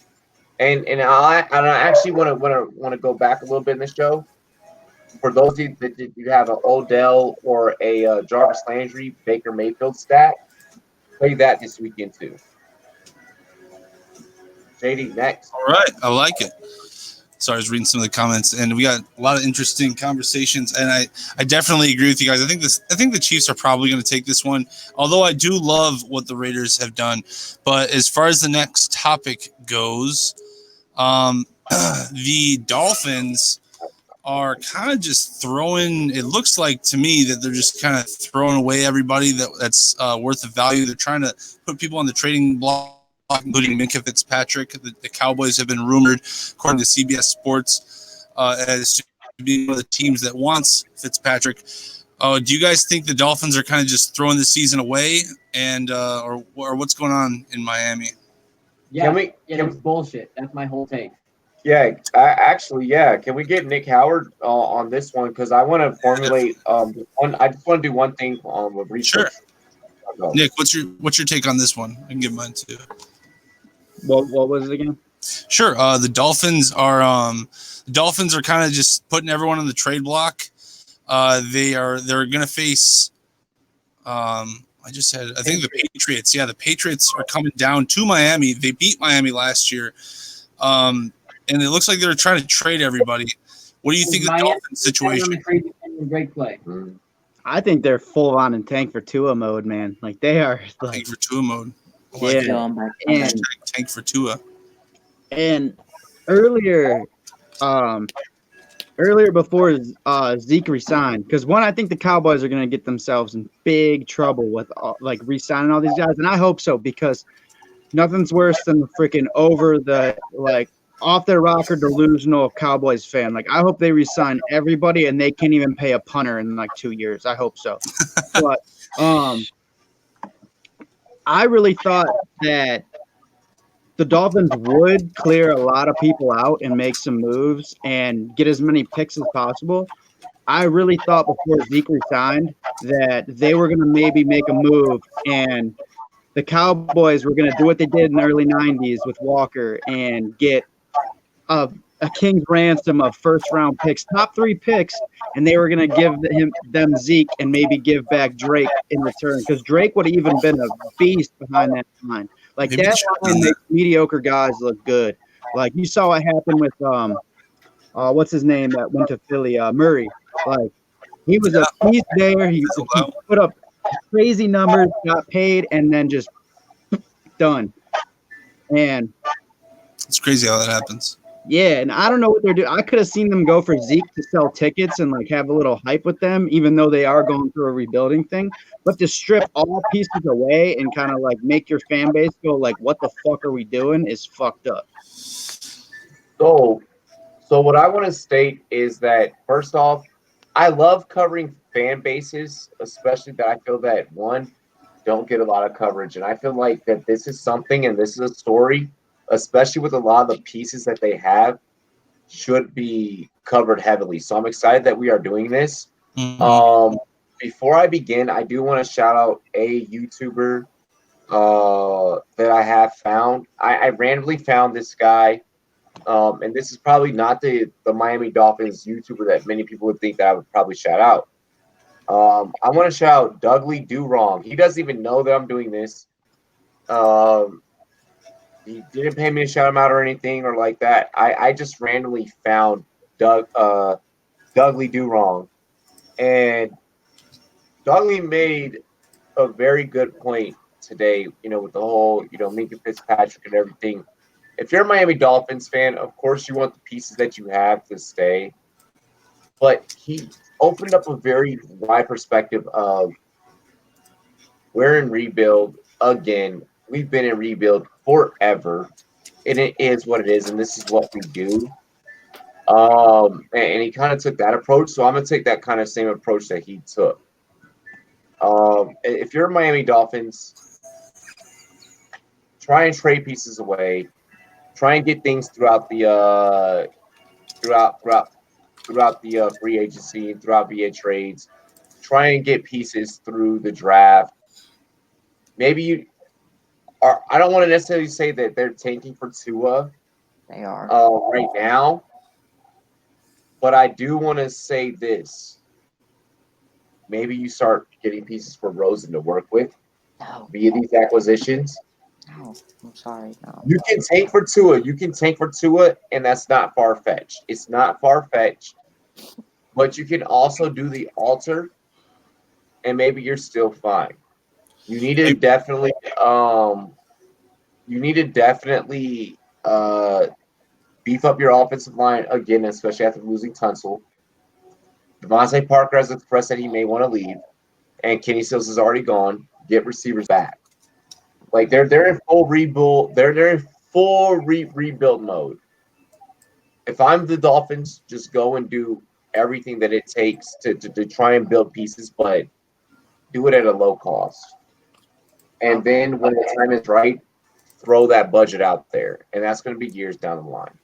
And I actually want to go back a little bit in the show. For those of you that you have an Odell or a Jarvis Landry, Baker Mayfield stack, play that this weekend too. JD, next. All right, I like it. Sorry, I was reading some of the comments, and we got a lot of interesting conversations. And I definitely agree with you guys. I think the Chiefs are probably going to take this one. Although I do love what the Raiders have done, but as far as the next topic goes, the Dolphins are kind of just throwing. It looks like to me that they're just kind of throwing away everybody that's worth of value. They're trying to put people on the trading block, including Minka Fitzpatrick. The Cowboys have been rumored, according to CBS Sports, as to be one of the teams that wants Fitzpatrick. Do you guys think the Dolphins are kind of just throwing the season away, and or what's going on in Miami? Yeah, it's bullshit. That's my whole take. Yeah. Can we get Nick Howard on this one? Because I want to formulate one. I just want to do one thing with research. Sure. Nick, what's your take on this one? I can give mine too. What was it again? Sure. The Dolphins are kind of just putting everyone on the trade block. They're going to face. I think the Patriots. Yeah, the Patriots are coming down to Miami. They beat Miami last year, and it looks like they're trying to trade everybody. What do you think of the Dolphins situation? Great play. I think they're full on in tank for Tua mode, man. Like they are. Like, tank for Tua mode. Yeah, and tank for Tua. And earlier before Zeke resigned, because I think the Cowboys are going to get themselves in big trouble with like re-signing all these guys, and I hope so, because nothing's worse than the freaking off their rocker delusional Cowboys fan. Like I hope they re-sign everybody and they can't even pay a punter in like 2 years. I hope so. But I really thought that the Dolphins would clear a lot of people out and make some moves and get as many picks as possible. I really thought before Zeke resigned that they were going to maybe make a move and the Cowboys were going to do what they did in the early 90s with Walker and get a king's ransom of first-round picks, top 3 picks, and they were going to give them Zeke and maybe give back Drake in return, because Drake would have even been a beast behind that line. Like maybe that line makes mediocre guys look good. Like you saw what happened with what's his name that went to Philly, Murray. Like he was a beast there. He put up crazy numbers, got paid, and then just done. And it's crazy how that happens. Yeah, and I don't know what they're doing. I could have seen them go for Zeke to sell tickets and like have a little hype with them, even though they are going through a rebuilding thing. But to strip all pieces away and kind of like make your fan base go like, "What the fuck are we doing?" is fucked up. So what I want to state is that first off, I love covering fan bases, especially that I feel that don't get a lot of coverage, and I feel like that this is something and this is a story, especially with a lot of the pieces that they have, should be covered heavily. So I'm excited that we are doing this. Mm-hmm. Before I begin, I do want to shout out a YouTuber that I have found. I randomly found this guy, and this is probably not the Miami Dolphins YouTuber that many people would think that I would probably shout out. I want to shout out Dougly Do Wrong. He doesn't even know that I'm doing this. He didn't pay me to shout him out or anything or like that. I just randomly found Dougly Do Wrong. And Dougly made a very good point today, with the whole, Minka Fitzpatrick and everything. If you're a Miami Dolphins fan, of course you want the pieces that you have to stay. But he opened up a very wide perspective of we're in rebuild again. We've been in rebuild forever, and it is what it is, and this is what we do. And he kind of took that approach, so I'm going to take that kind of same approach that he took. If you're Miami Dolphins, try and trade pieces away. Try and get things throughout the free agency, throughout via trades. Try and get pieces through the draft. Maybe I don't want to necessarily say that they're tanking for Tua. They are right now, but I do want to say this. Maybe you start getting pieces for Rosen to work with via these acquisitions. No, I'm sorry. No. You can tank for Tua. And that's not far-fetched. It's not far-fetched. But you can also do the alter, and maybe you're still fine. You need to definitely beef up your offensive line again, especially after losing Tunsil. Devontae Parker has expressed that he may want to leave, and Kenny Stills is already gone. Get receivers back. Like they're in full rebuild. They're in full rebuild mode. If I'm the Dolphins, just go and do everything that it takes to try and build pieces, but do it at a low cost. And then when the time is right, throw that budget out there. And that's going to be years down the line.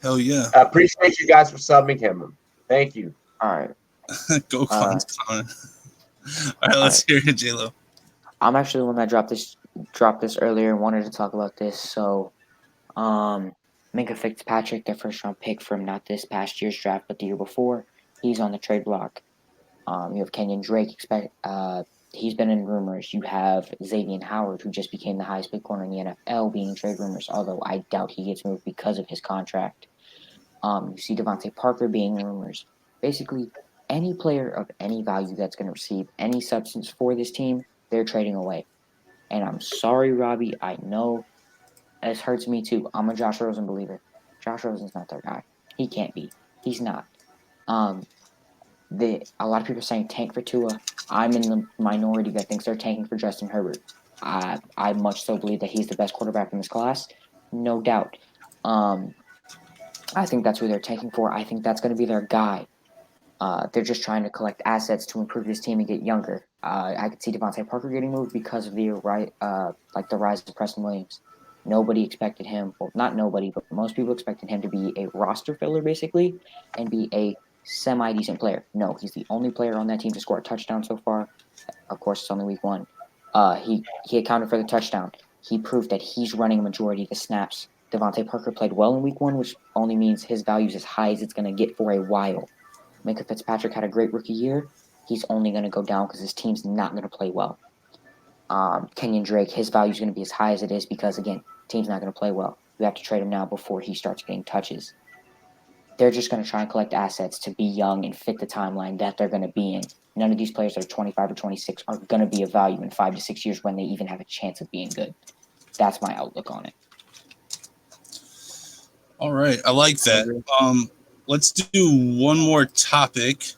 Hell yeah. I appreciate you guys for subbing him. Thank you. All right. Go Clowns Clown. All right, let's hear it, J-Lo. I'm actually the one that dropped this earlier and wanted to talk about this. So, Minka Fitzpatrick, their first round pick from not this past year's draft, but the year before, he's on the trade block. You have Kenyon Drake. He's been in rumors. You have Xavier Howard, who just became the highest paid corner in the NFL, being in trade rumors. Although I doubt he gets moved because of his contract. You see Devontae Parker being in rumors. Basically, any player of any value that's going to receive any substance for this team, they're trading away. And I'm sorry, Robbie. I know this hurts me too. I'm a Josh Rosen believer. Josh Rosen's not their guy. He can't be. He's not. A lot of people are saying tank for Tua. I'm in the minority that thinks they're tanking for Justin Herbert. I much so believe that he's the best quarterback in this class, no doubt. I think that's who they're tanking for. I think that's going to be their guy. They're just trying to collect assets to improve this team and get younger. I could see Devontae Parker getting moved because of the rise of Preston Williams. Nobody expected him. Well, not nobody, but most people expected him to be a roster filler, basically, and be a semi-decent player. No, he's the only player on that team to score a touchdown so far. Of course, it's only week 1. He accounted for the touchdown. He proved that he's running a majority of the snaps. Devontae Parker played well in week 1, which only means his value is as high as it's going to get for a while. Minka Fitzpatrick had a great rookie year. He's only going to go down because his team's not going to play well. Kenyon Drake, his value is going to be as high as it is because, again, team's not going to play well. You have to trade him now before he starts getting touches. They're just going to try and collect assets to be young and fit the timeline that they're going to be in. None of these players that are 25 or 26 are going to be of value in 5 to 6 years when they even have a chance of being good. That's my outlook on it. All right, I like that. Let's do one more topic.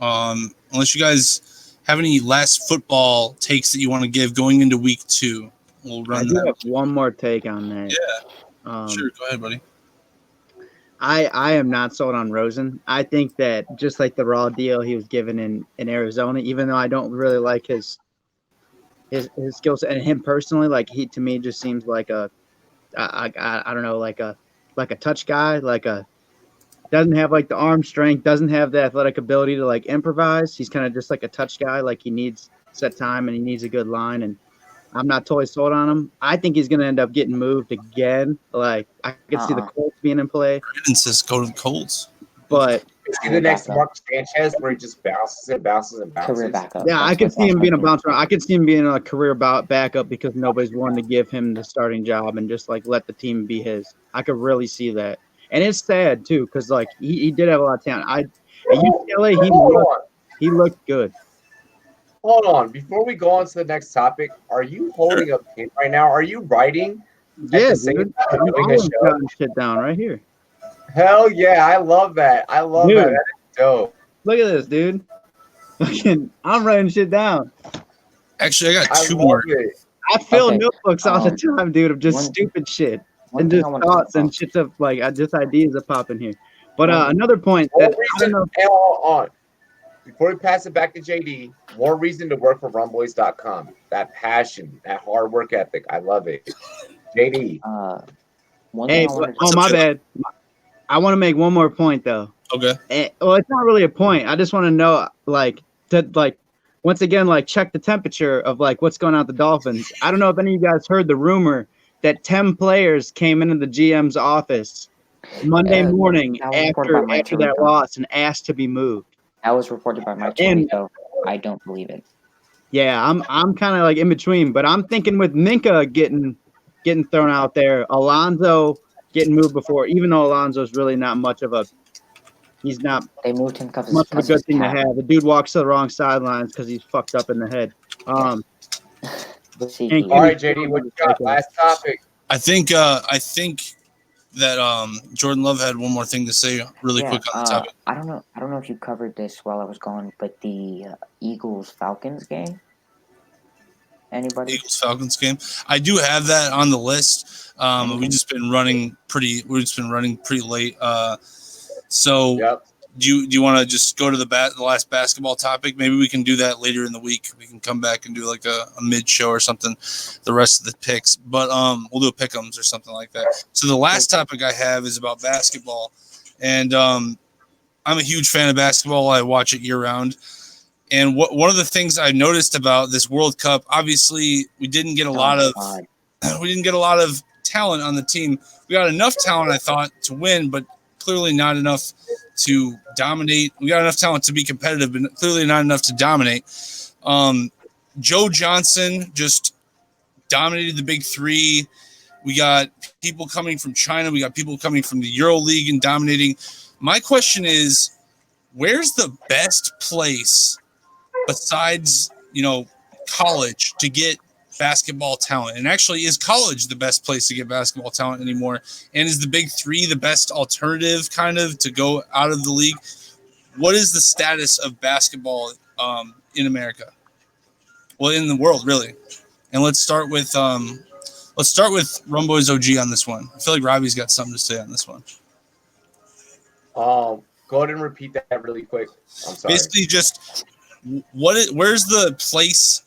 Unless you guys have any last football takes that you want to give going into week 2, we'll run. I do have one more take on that. Yeah, sure. Go ahead, buddy. I am not sold on Rosen. I think that just like the raw deal he was given in Arizona, even though I don't really like his skill set and him personally, like he to me just seems like I don't know, like a touch guy, doesn't have like the arm strength, doesn't have the athletic ability to like improvise. He's kind of just like a touch guy. Like he needs set time and he needs a good line. And I'm not totally sold on him. I think he's going to end up getting moved again. Like I could see the Colts being in play. Brandon says go to the Colts. But is he the next Mark Sanchez where he just bounces and bounces and bounces? Career backup. Yeah, I could see him being a bounce around. I could see him being a career backup because nobody's wanting to give him the starting job and just like let the team be his. I could really see that. And it's sad too, because like he did have a lot of talent. At UCLA, he looked good. Hold on, before we go on to the next topic, are you holding a pen right now? Are you writing? Yeah, dude. I'm shit down right here. Hell yeah, I love that. I love that. That is dope. Look at this, dude. I'm writing shit down. Actually, I got 2 more. I fill notebooks all the time, dude, of just stupid shit. And just thoughts and shit of like just ideas that pop in here. But another point that I don't know. Before we pass it back to JD, more reason to work for Rumboyz.com. That passion, that hard work ethic, I love it. JD. My bad. I want to make one more point though. Okay. Well, it's not really a point. I just want to know, once again, check the temperature of what's going on with the Dolphins. I don't know if any of you guys heard the rumor that 10 players came into the GM's office Monday morning after that loss and asked to be moved. That was reported by Mike Tony, though. I don't believe it. Yeah, I'm kind of in between, but I'm thinking with Minka getting thrown out there, Alonzo getting moved before, even though Alonzo's really not much of a he's not they moved him because much of a good thing to have. The dude walks to the wrong sidelines because he's fucked up in the head. All right, JD, what you got? Last topic. I think that Jordan Love had one more thing to say really quick on the topic. I don't know if you covered this while I was gone, but the Eagles-Falcons game. Anybody? Eagles-Falcons game. I do have that on the list. We've just been running pretty late. So Do you want to just go to the last basketball topic? Maybe we can do that later in the week. We can come back and do like a mid show or something, the rest of the picks. But we'll do a pick'ems or something like that. So the last topic I have is about basketball, and I'm a huge fan of basketball. I watch it year round. And one of the things I noticed about this World Cup, obviously, we didn't get a lot of talent on the team. We got enough talent, I thought, to win, but clearly not enough to dominate. We got enough talent to be competitive, but clearly not enough to dominate. Joe Johnson just dominated the big three. We got people coming from China. We got people coming from the Euro League and dominating. My question is, where's the best place besides, college to get basketball talent? And actually, is college the best place to get basketball talent anymore? And is the big three the best alternative kind of to go out of the league? What is the status of basketball in America? Well, in the world, really. And let's start with Rumboyz OG on this one. I feel like Robbie's got something to say on this one. Go ahead and repeat that really quick. I'm sorry. Basically, just where's the place?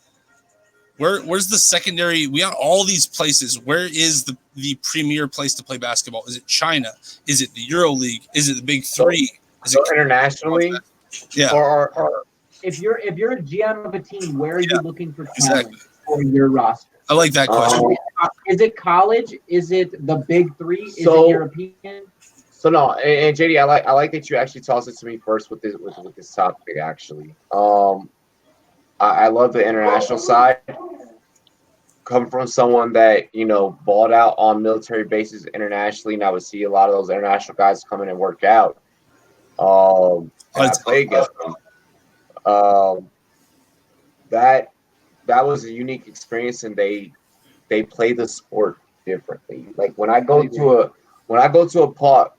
Where's the secondary? We got all these places. Where is the premier place to play basketball? Is it China? Is it the Euro League? Is it the Big Three? Is it internationally? Yeah. Or if you're a GM of a team, where are you looking for talent for your roster? I like that question. Is it college? Is it the Big Three? Is it European? So no, and JD, I like that you actually tossed it to me first with this topic. Actually, I love the international side. Come from someone that balled out on military bases internationally, and I would see a lot of those international guys come in and work out. And I play against them. That was a unique experience, and they play the sport differently. Like when I go to a park,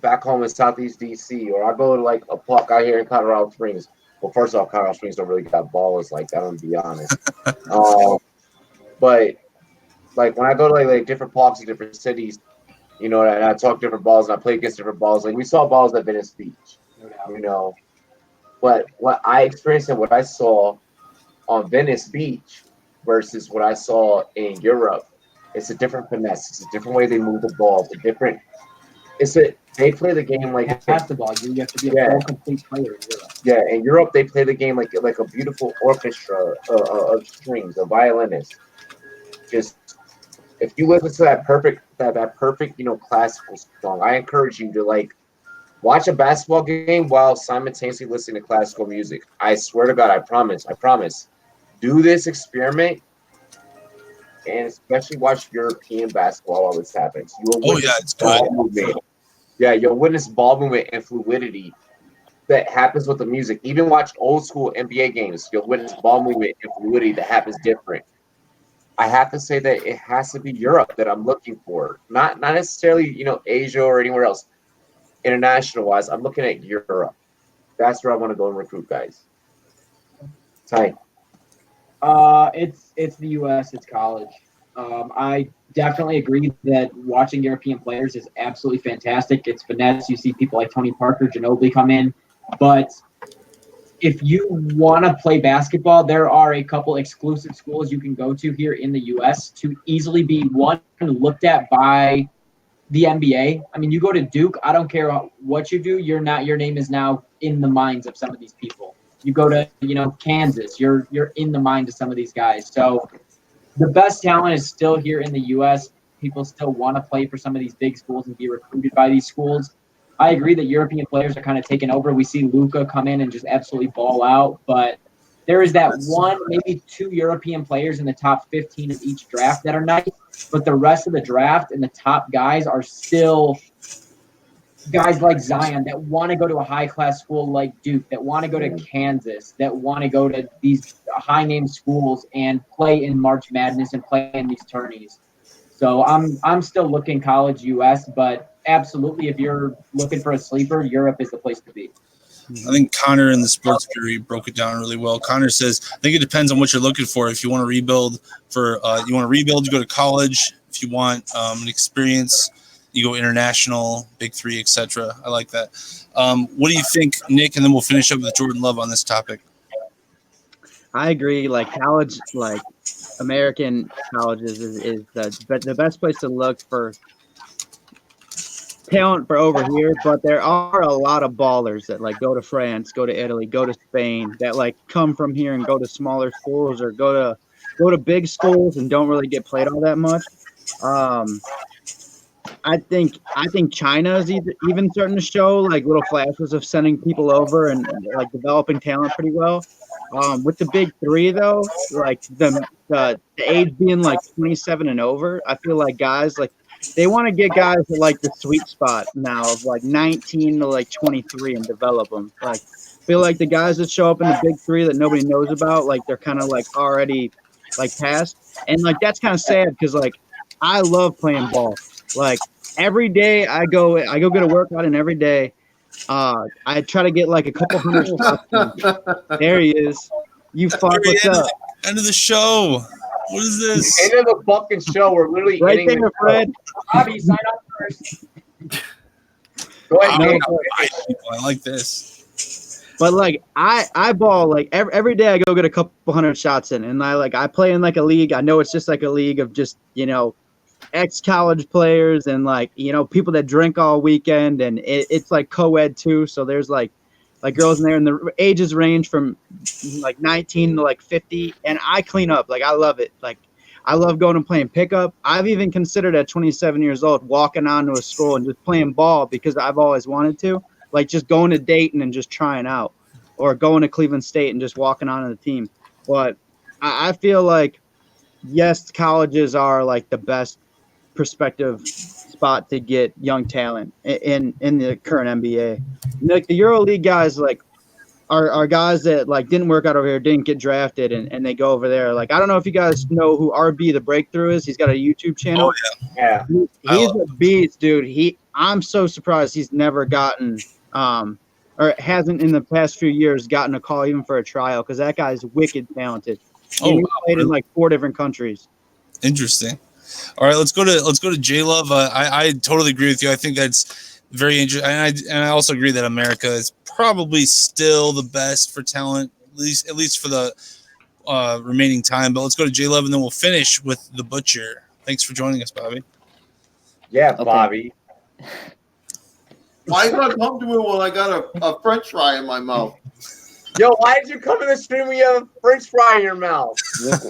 back home in Southeast DC, or I go to like a park out here in Colorado Springs. Well, first off, Colorado Springs don't really got ballers like that, I'm gonna be honest. But like when I go to like different parks in different cities, and I talk different balls and I play against different balls. Like we saw balls at Venice Beach, But what I experienced and what I saw on Venice Beach versus what I saw in Europe, it's a different finesse. It's a different way they move the ball. It's a different. They play the game like basketball. You have to be a full complete player in Europe. Yeah, in Europe they play the game like a beautiful orchestra of strings, a violinist. Just if you listen to that perfect classical song, I encourage you to watch a basketball game while simultaneously listening to classical music. I swear to God, I promise. Do this experiment. And especially watch European basketball while this happens. It's good. Movement. Yeah, you'll witness ball movement and fluidity that happens with the music. Even watch old school NBA games. You'll witness ball movement and fluidity that happens different. I have to say that it has to be Europe that I'm looking for. Not necessarily, Asia or anywhere else. International wise, I'm looking at Europe. That's where I want to go and recruit guys. Ty. It's the U.S. It's college. I definitely agree that watching European players is absolutely fantastic. It's finesse. You see people like Tony Parker, Ginobili come in. But if you want to play basketball, there are a couple exclusive schools you can go to here in the U.S. to easily be looked at by the NBA. I mean, you go to Duke. I don't care what you do. Your name is now in the minds of some of these people. You go to, Kansas, you're in the mind of some of these guys. So the best talent is still here in the U.S. People still want to play for some of these big schools and be recruited by these schools. I agree that European players are kind of taking over. We see Luka come in and just absolutely ball out, but there is that one, maybe two European players in the top 15 of each draft that are nice, but the rest of the draft and the top guys are still guys like Zion that want to go to a high-class school like Duke, that want to go to Kansas, that want to go to these high-name schools and play in March Madness and play in these tourneys. So I'm still looking college U.S., but absolutely, if you're looking for a sleeper, Europe is the place to be. I think Connor in the Sports Fury broke it down really well. Connor says, I think it depends on what you're looking for. If you want to rebuild you go to college. If you want an experience, you go international, big three, etc. I like that. What do you think, Nick? And then we'll finish up with Jordan Love on this topic. I agree. Like college, like American colleges is the best place to look for talent for over here. But there are a lot of ballers that like go to France, go to Italy, go to Spain that like come from here and go to smaller schools or go to big schools and don't really get played all that much. I think China is even starting to show like little flashes of sending people over and like developing talent pretty well. With the big three though, like the age being like 27 and over, I feel like guys like they want to get guys at like the sweet spot now of like 19 to like 23 and develop them. Like I feel like the guys that show up in the big three that nobody knows about, like they're kind of like already like past, and like that's kind of sad because like I love playing ball. Like every day I go get a workout, and every day I try to get like a couple hundred shots. There he is. You fuck, what's up? End of the show. What is this? End of the fucking show. We're literally Right ending there, the Fred. Bobby, sign up first. Go ahead, Nick. I like this. But like I ball like every day I go get a couple hundred shots in, and I play in like a league. I know it's just like a league of just ex-college players and like people that drink all weekend, and it's like co-ed too, so there's like girls in there, and the ages range from like 19 to like 50, and I clean up. Like I love it. Like I love going and playing pickup. I've even considered at 27 years old walking onto a school and just playing ball because I've always wanted to, like just going to Dayton and just trying out, or going to Cleveland State and just walking onto the team. But I feel like yes, colleges are like the best prospective spot to get young talent in the current NBA. Like the EuroLeague guys, like are guys that like didn't work out over here, didn't get drafted, and they go over there. Like I don't know if you guys know who RB the Breakthrough is. He's got a YouTube channel. Oh yeah, Yeah. He's a beast, dude. I'm so surprised he's never gotten or hasn't in the past few years gotten a call even for a trial, because that guy's wicked talented. He played in like 4 different countries. Interesting. All right, let's go to J Love. I totally agree with you. I think that's very interesting, and I also agree that America is probably still the best for talent, at least for the remaining time. But let's go to J Love, and then we'll finish with the Butcher. Thanks for joining us, Bobby. Yeah, Okay. Bobby. Why you not come to me when I got a French fry in my mouth? Yo, why did you come in the stream when you have a French fry in your mouth?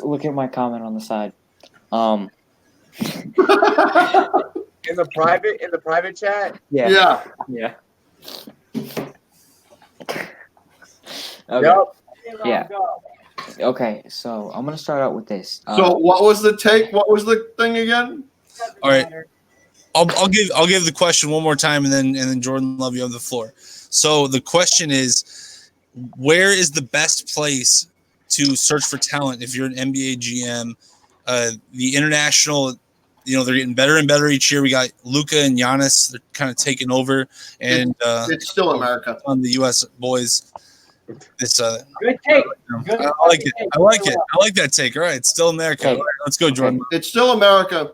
Look at my comment on the side. In the private chat? Yeah. Yeah. Okay. Yep. Yeah. Okay, so I'm gonna start out with this. So what was the take? What was the thing again? All right, I'll give the question one more time, and then Jordan Love, you have the floor. So the question is, where is the best place to search for talent if you're an NBA GM? The international, they're getting better and better each year. We got Luka and Giannis; they're kind of taking over, and It's still America. on the U.S. boys. This Good take. Good I like it. I like it. I like that take. All right, it's still America. All right, let's go, Jordan. It's still America.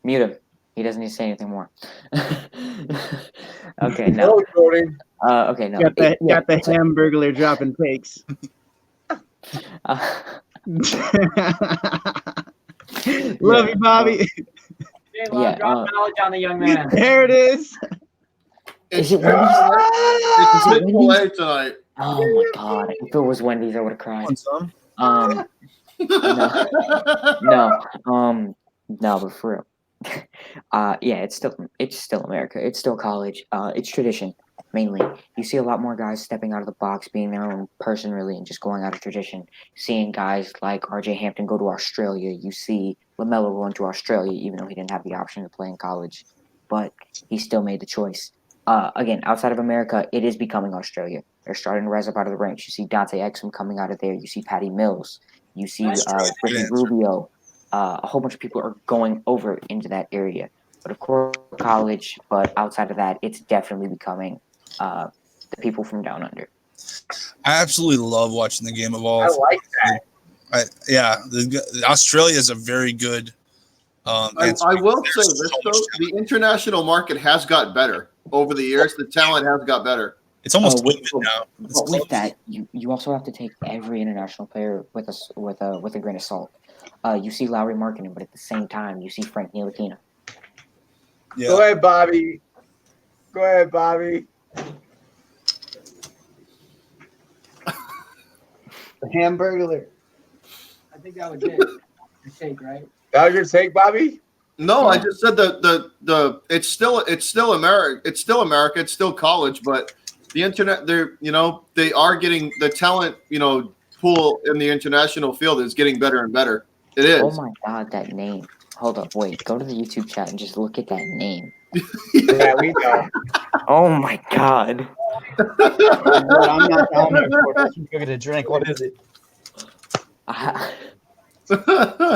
Mute him. He doesn't need to say anything more. Okay, no. Hello, Jordan. Okay, no. Got the Hamburglar dropping takes. Love you, Bobby. Yeah, Drop knowledge on the young man. There it is. Is it Wendy's? It's Is it Chick-fil-A tonight. Oh my god! If it was Wendy's, I would have cried. Want some? No, but for real. Yeah, it's still America. It's still college. It's tradition mainly. You see a lot more guys stepping out of the box, being their own person really, and just going out of tradition. Seeing guys like RJ Hampton go to Australia. You see LaMelo going to Australia, even though he didn't have the option to play in college, but he still made the choice. Again, outside of America, it is becoming Australia. They're starting to rise up out of the ranks. You see Dante Exum coming out of there. You see Patty Mills. You see Ricky Rubio. A whole bunch of people are going over into that area. But of course, college. But outside of that, it's definitely becoming the people from down under. I absolutely love watching the game of all. I like that. Australia is a very good I will say this though: the international market has got better over the years. The talent has got better. It's almost with, even now. It's but with close. that, you also have to take every international player with a grain of salt. You see Lowry Markkinen, but at the same time, you see Frank Ntilikina. Yeah. Go ahead, Bobby. Go ahead, Bobby. The Hamburglar. I think that was it. Your take, right? That was your take, Bobby? No, Yeah. I just said the it's still America. It's still America. It's still college, but the internet. They are getting the talent. Pool in the international field is getting better and better. It is. Oh my God, that name! Hold up, wait. Go to the YouTube chat and just look at that name. Yeah, we know. Oh my God! I'm not down there for it. Go get a drink. What is it?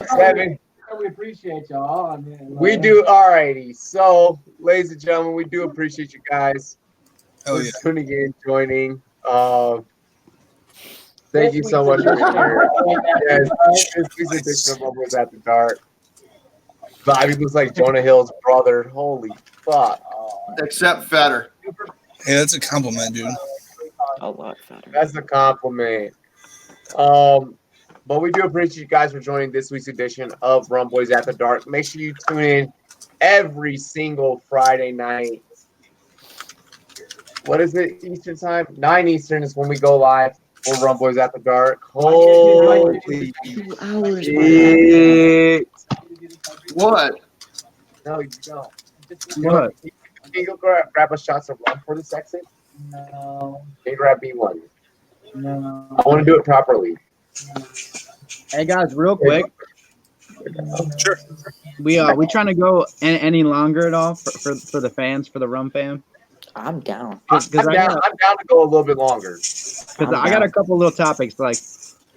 Seven. We appreciate y'all. I mean, We do. All righty. So, ladies and gentlemen, we do appreciate you guys Oh for yeah. tuning in, joining. Thank you so much for being here. Yes, this week's edition of Rumboyz After Dark. Bobby looks like Jonah Hill's brother. Holy fuck. Except fatter. Hey, that's a compliment, dude. A lot fatter. That's a compliment. But we do appreciate you guys for joining this week's edition of Rumboyz After Dark. Make sure you tune in every single Friday night. What is it, Eastern time? 9 Eastern is when we go live for Rumboyz After Dark. Holy 2 hours. shit. What? No, you don't. What? Can you go grab a shot of rum for this exit? No. Can you grab me one? No. I want to do it properly. Hey guys, real quick, Sure. we trying to go any longer at all for the fans, for the Rum fam? I'm down. I'm I down to go a little bit longer. I got a couple little topics. Like,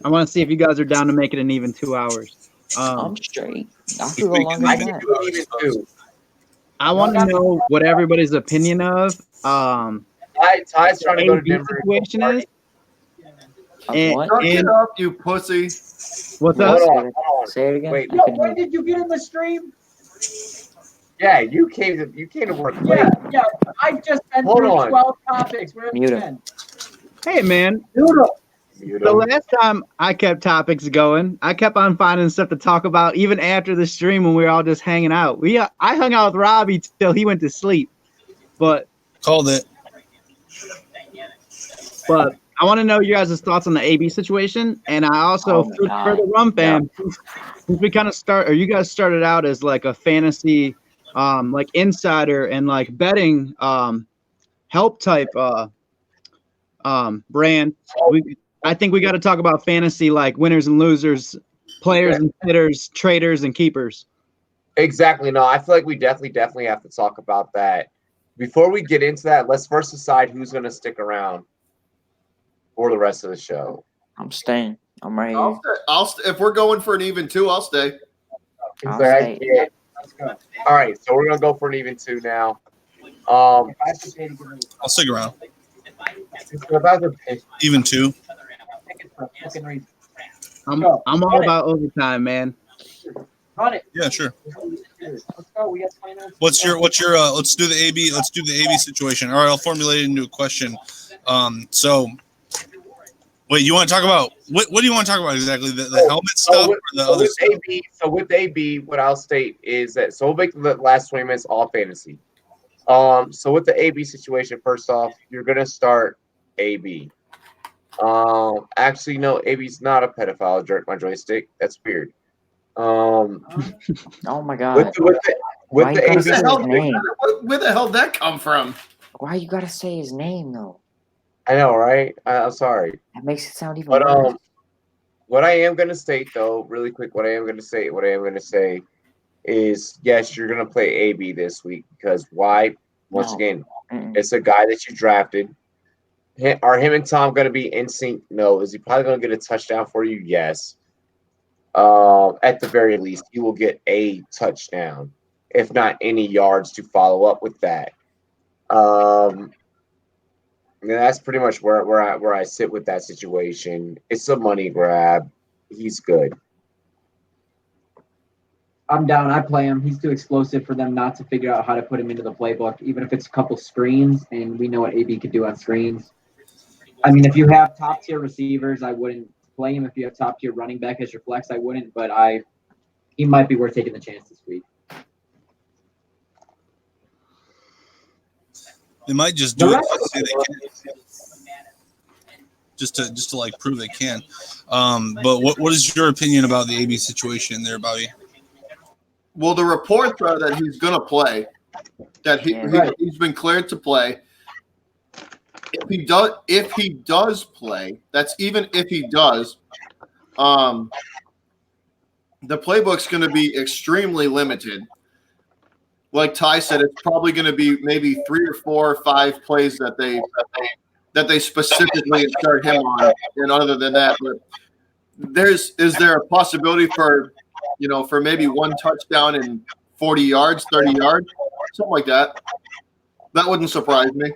I want to see if you guys are down to make it in even 2 hours. I'm straight. I could go longer I than can that. do it even too. I want to know what everybody's opinion of Ty's trying to go to AB Denver. situation is. Of And- what? Suck it up, you pussy. What's What? up? Hold on. Say it again. Wait. I Yo, couldn't when hear. did you get in the stream? Yeah, you came to work late. Yeah. I just been Hold through on. 12 topics. Where have Mute you him. been? Hey man, Mute the him. last time I kept topics going, I kept on finding stuff to talk about even after the stream when we were all just hanging out. I hung out with Robbie till he went to sleep. But Called it. I want to know your guys' thoughts on the AB situation, and I also Oh my for God. the Rum fam, since we kind of you guys started out as like a fantasy, like insider and like betting, help type, brand. I think we got to talk about fantasy, like winners and losers, players and hitters, traders and keepers. Exactly. No, I feel like we definitely have to talk about that. Before we get into that, let's first decide who's going to stick around for the rest of the show. I'm staying. I'm right I'll here. stay. If we're going for an even 2, I'll stay. I'll Like, stay. yeah. Let's go. All right, so we're gonna go for an even 2 now. I'll stick around. Even 2. I'm all about overtime, man. Run it. Yeah, sure. Let's go. We got 20 minutes. Let's do the AB situation. All right, I'll formulate it into a question. So wait, you want to talk about what do you want to talk about exactly? The helmet stuff or the other stuff? With AB, what I'll state is that we'll make the last 20 minutes all fantasy. So with the AB situation, first off, you're gonna start AB. Actually, no, AB's not a pedophile. Jerk my joystick. That's weird. Oh my God. With the Why you gotta AB, say his name? Where the hell did that come from? Why you gotta say his name though? I know, right? I'm sorry. That makes it sound even But worse. what I am gonna state though, really quick, what I am gonna say is yes, you're gonna play AB this week because why? Once again, it's a guy that you drafted. Are him and Tom gonna be in sync? No. Is he probably gonna get a touchdown for you? Yes. At the very least, he will get a touchdown, if not any yards to follow up with that. That's pretty much where I sit with that situation. It's a money grab. He's good. I'm down. I play him. He's too explosive for them not to figure out how to put him into the playbook, even if it's a couple screens, and we know what AB could do on screens. I mean, if you have top-tier receivers, I wouldn't play him. If you have top-tier running back as your flex, I wouldn't, but he might be worth taking the chance this week. They might just do it to say they can. Just to like prove they can. But what is your opinion about the AB situation there, Bobby? Well, the reports are that he's going to play, that he's been cleared to play. If he does play, that's even if he does, the playbook's going to be extremely limited. Like Ty said, it's probably going to be maybe 3 or 4 or 5 plays that they specifically insert him on, and other than that, but is there a possibility for maybe 1 touchdown and 40 yards, 30 yards, something like that? That wouldn't surprise me.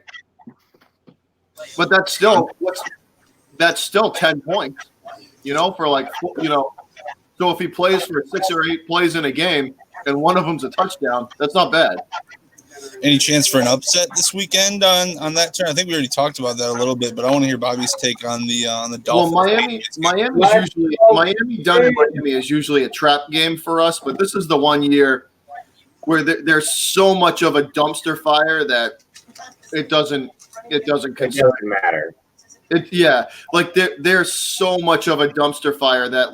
But that's still 10 points, for so if he plays for 6 or 8 plays in a game and one of them's a touchdown, that's not bad. Any chance for an upset this weekend on that turn? I think we already talked about that a little bit, but I want to hear Bobby's take on the Dolphins. Well, Miami down in Miami is usually a trap game for us, but this is the one year where there's so much of a dumpster fire that it doesn't matter. There's so much of a dumpster fire that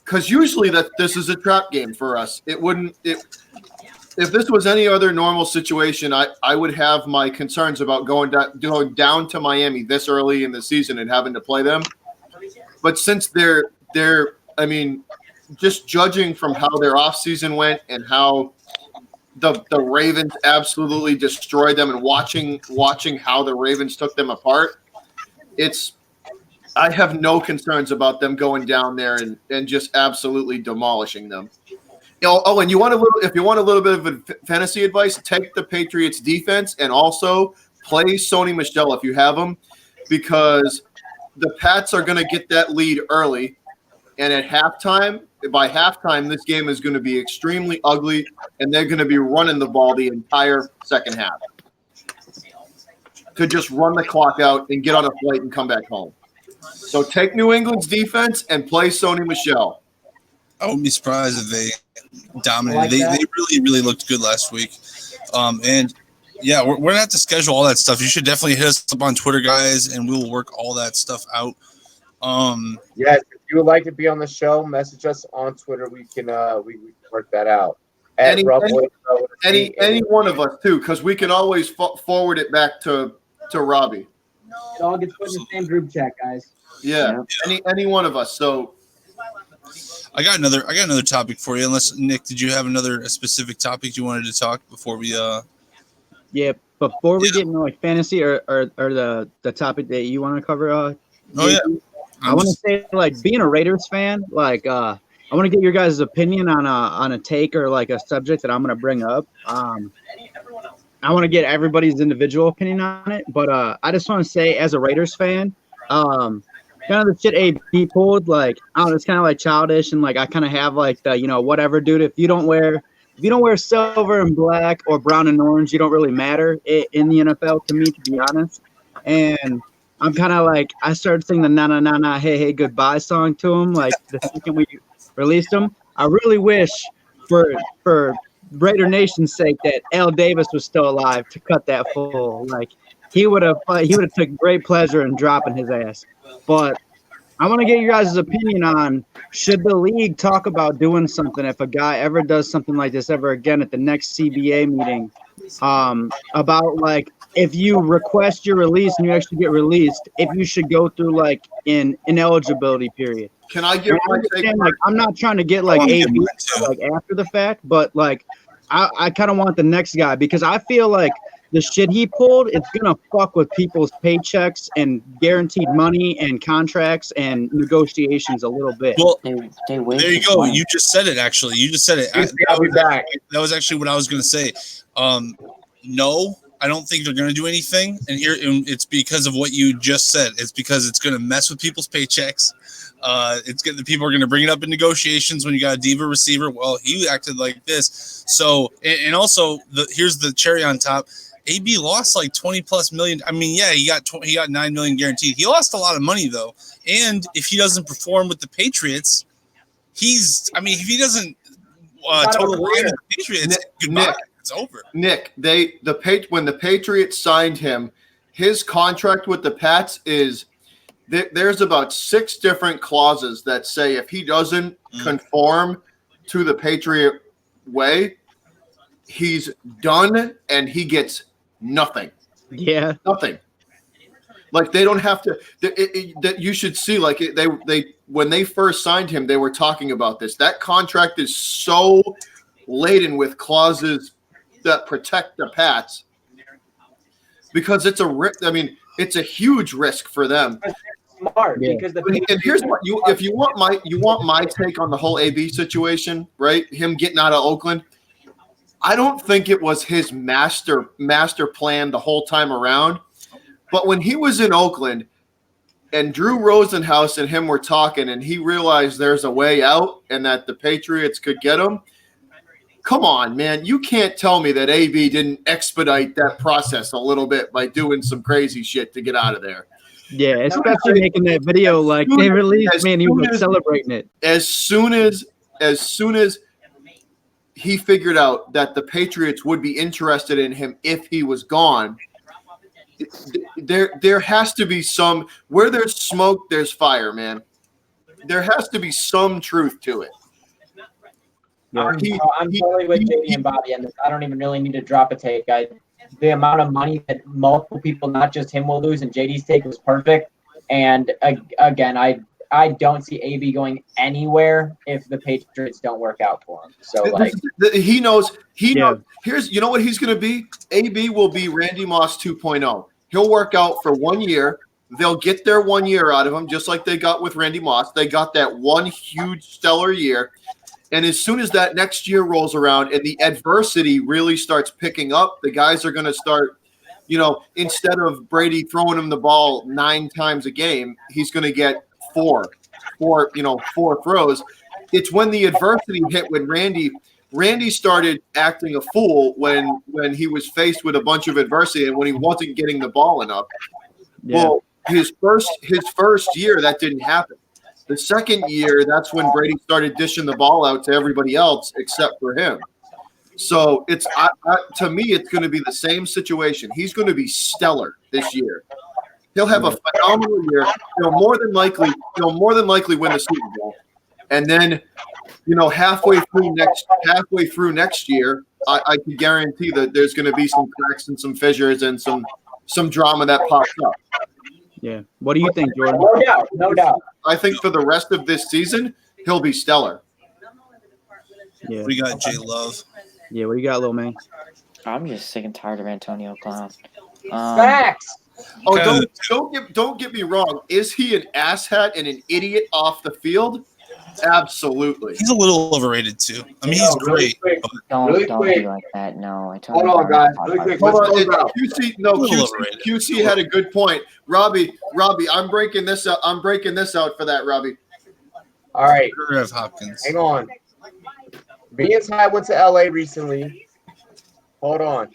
because usually this is a trap game for us. If this was any other normal situation, I would have my concerns about going down to Miami this early in the season and having to play them. But since they're just judging from how their offseason went and how the Ravens absolutely destroyed them, and watching how the Ravens took them apart, I have no concerns about them going down there and just absolutely demolishing them. Oh, and if you want a little bit of fantasy advice, take the Patriots defense and also play Sony Michel if you have him, because the Pats are going to get that lead early, and by halftime, this game is going to be extremely ugly, and they're going to be running the ball the entire second half to just run the clock out and get on a flight and come back home. So take New England's defense and play Sony Michel. I wouldn't be surprised if they dominated. They really, really looked good last week. And yeah, we're going to have to schedule all that stuff. You should definitely hit us up on Twitter, guys, and we will work all that stuff out. Yes, if you would like to be on the show, message us on Twitter. We can we work that out. Any one of us too, because we can always forward it back to Robbie. It all gets put in the same group chat, guys. Yeah. Any one of us. So I got another topic for you. Unless Nick, did you have a specific topic you wanted to talk before we Yeah, before we get into fantasy or the topic that you want to cover, I want to say being a Raiders fan, I want to get your guys' opinion on a take or a subject that I'm going to bring up. I want to get everybody's individual opinion on it, but I just want to say, as a Raiders fan, kind of the shit AB pulled, I don't know, it's kind of childish, and I kind of have the whatever, dude. If you don't wear silver and black or brown and orange, you don't really matter in the NFL to me, to be honest. And I'm kind of I started singing the na na na na hey hey goodbye song to him the second we released him. I really wish for Raider Nation's sake that Al Davis was still alive to cut that full. He would have took great pleasure in dropping his ass. But I want to get your guys' opinion on, should the league talk about doing something if a guy ever does something like this ever again at the next CBA meeting, about if you request your release and you actually get released, if you should go through an ineligibility period. Can I give my take? I'm not trying to get AB after the fact, but I kind of want the next guy, because I feel the shit he pulled, it's gonna fuck with people's paychecks and guaranteed money and contracts and negotiations a little bit. Well, there you go. You just said it. Actually, you just said it. I'll be back. That was actually what I was gonna say. No, I don't think they're going to do anything. And it's because of what you just said. It's because it's going to mess with people's paychecks. The people are going to bring it up in negotiations when you got a diva receiver. Well, he acted like this. So, and also here's the cherry on top. AB lost like 20 plus million. I mean, yeah, he got 9 million guaranteed. He lost a lot of money though. And if he doesn't perform with the Patriots, if he doesn't toe the line with the Patriots, goodbye. It's over. Nick, when the Patriots signed him, his contract with the Pats is there's about 6 different clauses that say if he doesn't conform to the Patriot way, he's done and he gets nothing. Yeah, nothing. Like they don't have to. That you should see. Like they when they first signed him, they were talking about this. That contract is so laden with clauses that protect the Pats because it's a huge risk for them. Smart because and here's what if you want my take on the whole AB situation, right? Him getting out of Oakland. I don't think it was his master plan the whole time around. But when he was in Oakland and Drew Rosenhaus and him were talking and he realized there's a way out and that the Patriots could get him, come on, man. You can't tell me that AB didn't expedite that process a little bit by doing some crazy shit to get out of there. Yeah, especially making that video like they released, man, he was celebrating it. As soon as he figured out that the Patriots would be interested in him if he was gone, there has to be some – where there's smoke, there's fire, man. There has to be some truth to it. I'm totally with JD and Bobby on this. I don't even really need to drop a take. The amount of money that multiple people, not just him, will lose, and JD's take was perfect. And again, I don't see AB going anywhere if the Patriots don't work out for him. So he knows. Here's you know what he's going to be. AB will be Randy Moss 2.0. He'll work out for 1 year. They'll get their 1 year out of him, just like they got with Randy Moss. They got that one huge stellar year. And as soon as that next year rolls around and the adversity really starts picking up, the guys are going to start, instead of Brady throwing him the ball 9 times a game, he's going to get four throws. It's when the adversity hit when Randy started acting a fool when he was faced with a bunch of adversity and when he wasn't getting the ball enough. Yeah. Well, his first year, that didn't happen. The second year, that's when Brady started dishing the ball out to everybody else except for him. So to me, it's going to be the same situation. He's going to be stellar this year. He'll have a phenomenal year. He'll more than likely win the Super Bowl. And then, halfway through next year, I can guarantee that there's going to be some cracks and some fissures and some drama that pops up. Yeah. What do you think, Jordan? No doubt. I think for the rest of this season, he'll be stellar. Yeah. We got J Love. Yeah, what do you got, little man? I'm just sick and tired of Antonio Clown. Facts. Oh, don't get me wrong. Is he an asshat and an idiot off the field? Absolutely. He's a little overrated too. I mean, he's great. Don't be like that. No, I totally Hold on, guys. Really quick. QC had a good point. Robbie, I'm breaking this out. I'm breaking this out for that, Robbie. All right. Hopkins. Hang on. Beans High went to LA recently. Hold on.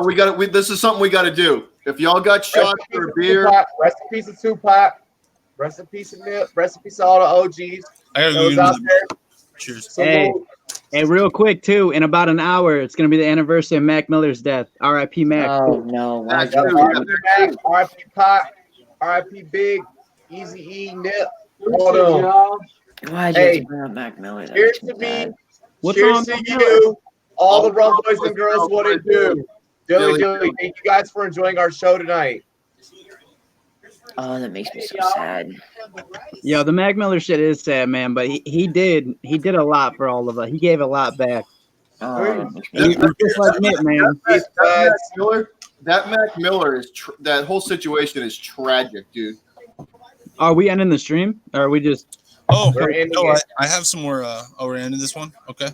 We got it. This is something we got to do. If y'all got shots or a beer, rest in peace of Tupac. Rest in peace of Nip. Rest in peace of all the OGs. I gotta go out there. Cheers. Hey, real quick too. In about an hour, it's gonna be the anniversary of Mac Miller's death. R.I.P. Mac. Oh no! R.I.P. Mac. R.I.P. Pac. R.I.P. Big. Easy E. Nip. Hold on. Why'd you have to bring up Mac Miller? Cheers to me. What's cheers to you. All the Rumboyz and girls, what it do? Dilly. Thank you guys for enjoying our show tonight. Oh, that makes me so sad. Yeah, the Mac Miller shit is sad, man. But he did a lot for all of us. He gave a lot back. Just like Nick, man. That Mac Miller is that whole situation is tragic, dude. Are we ending the stream, or are we just? Oh, I have some more. We're ending this one. Okay.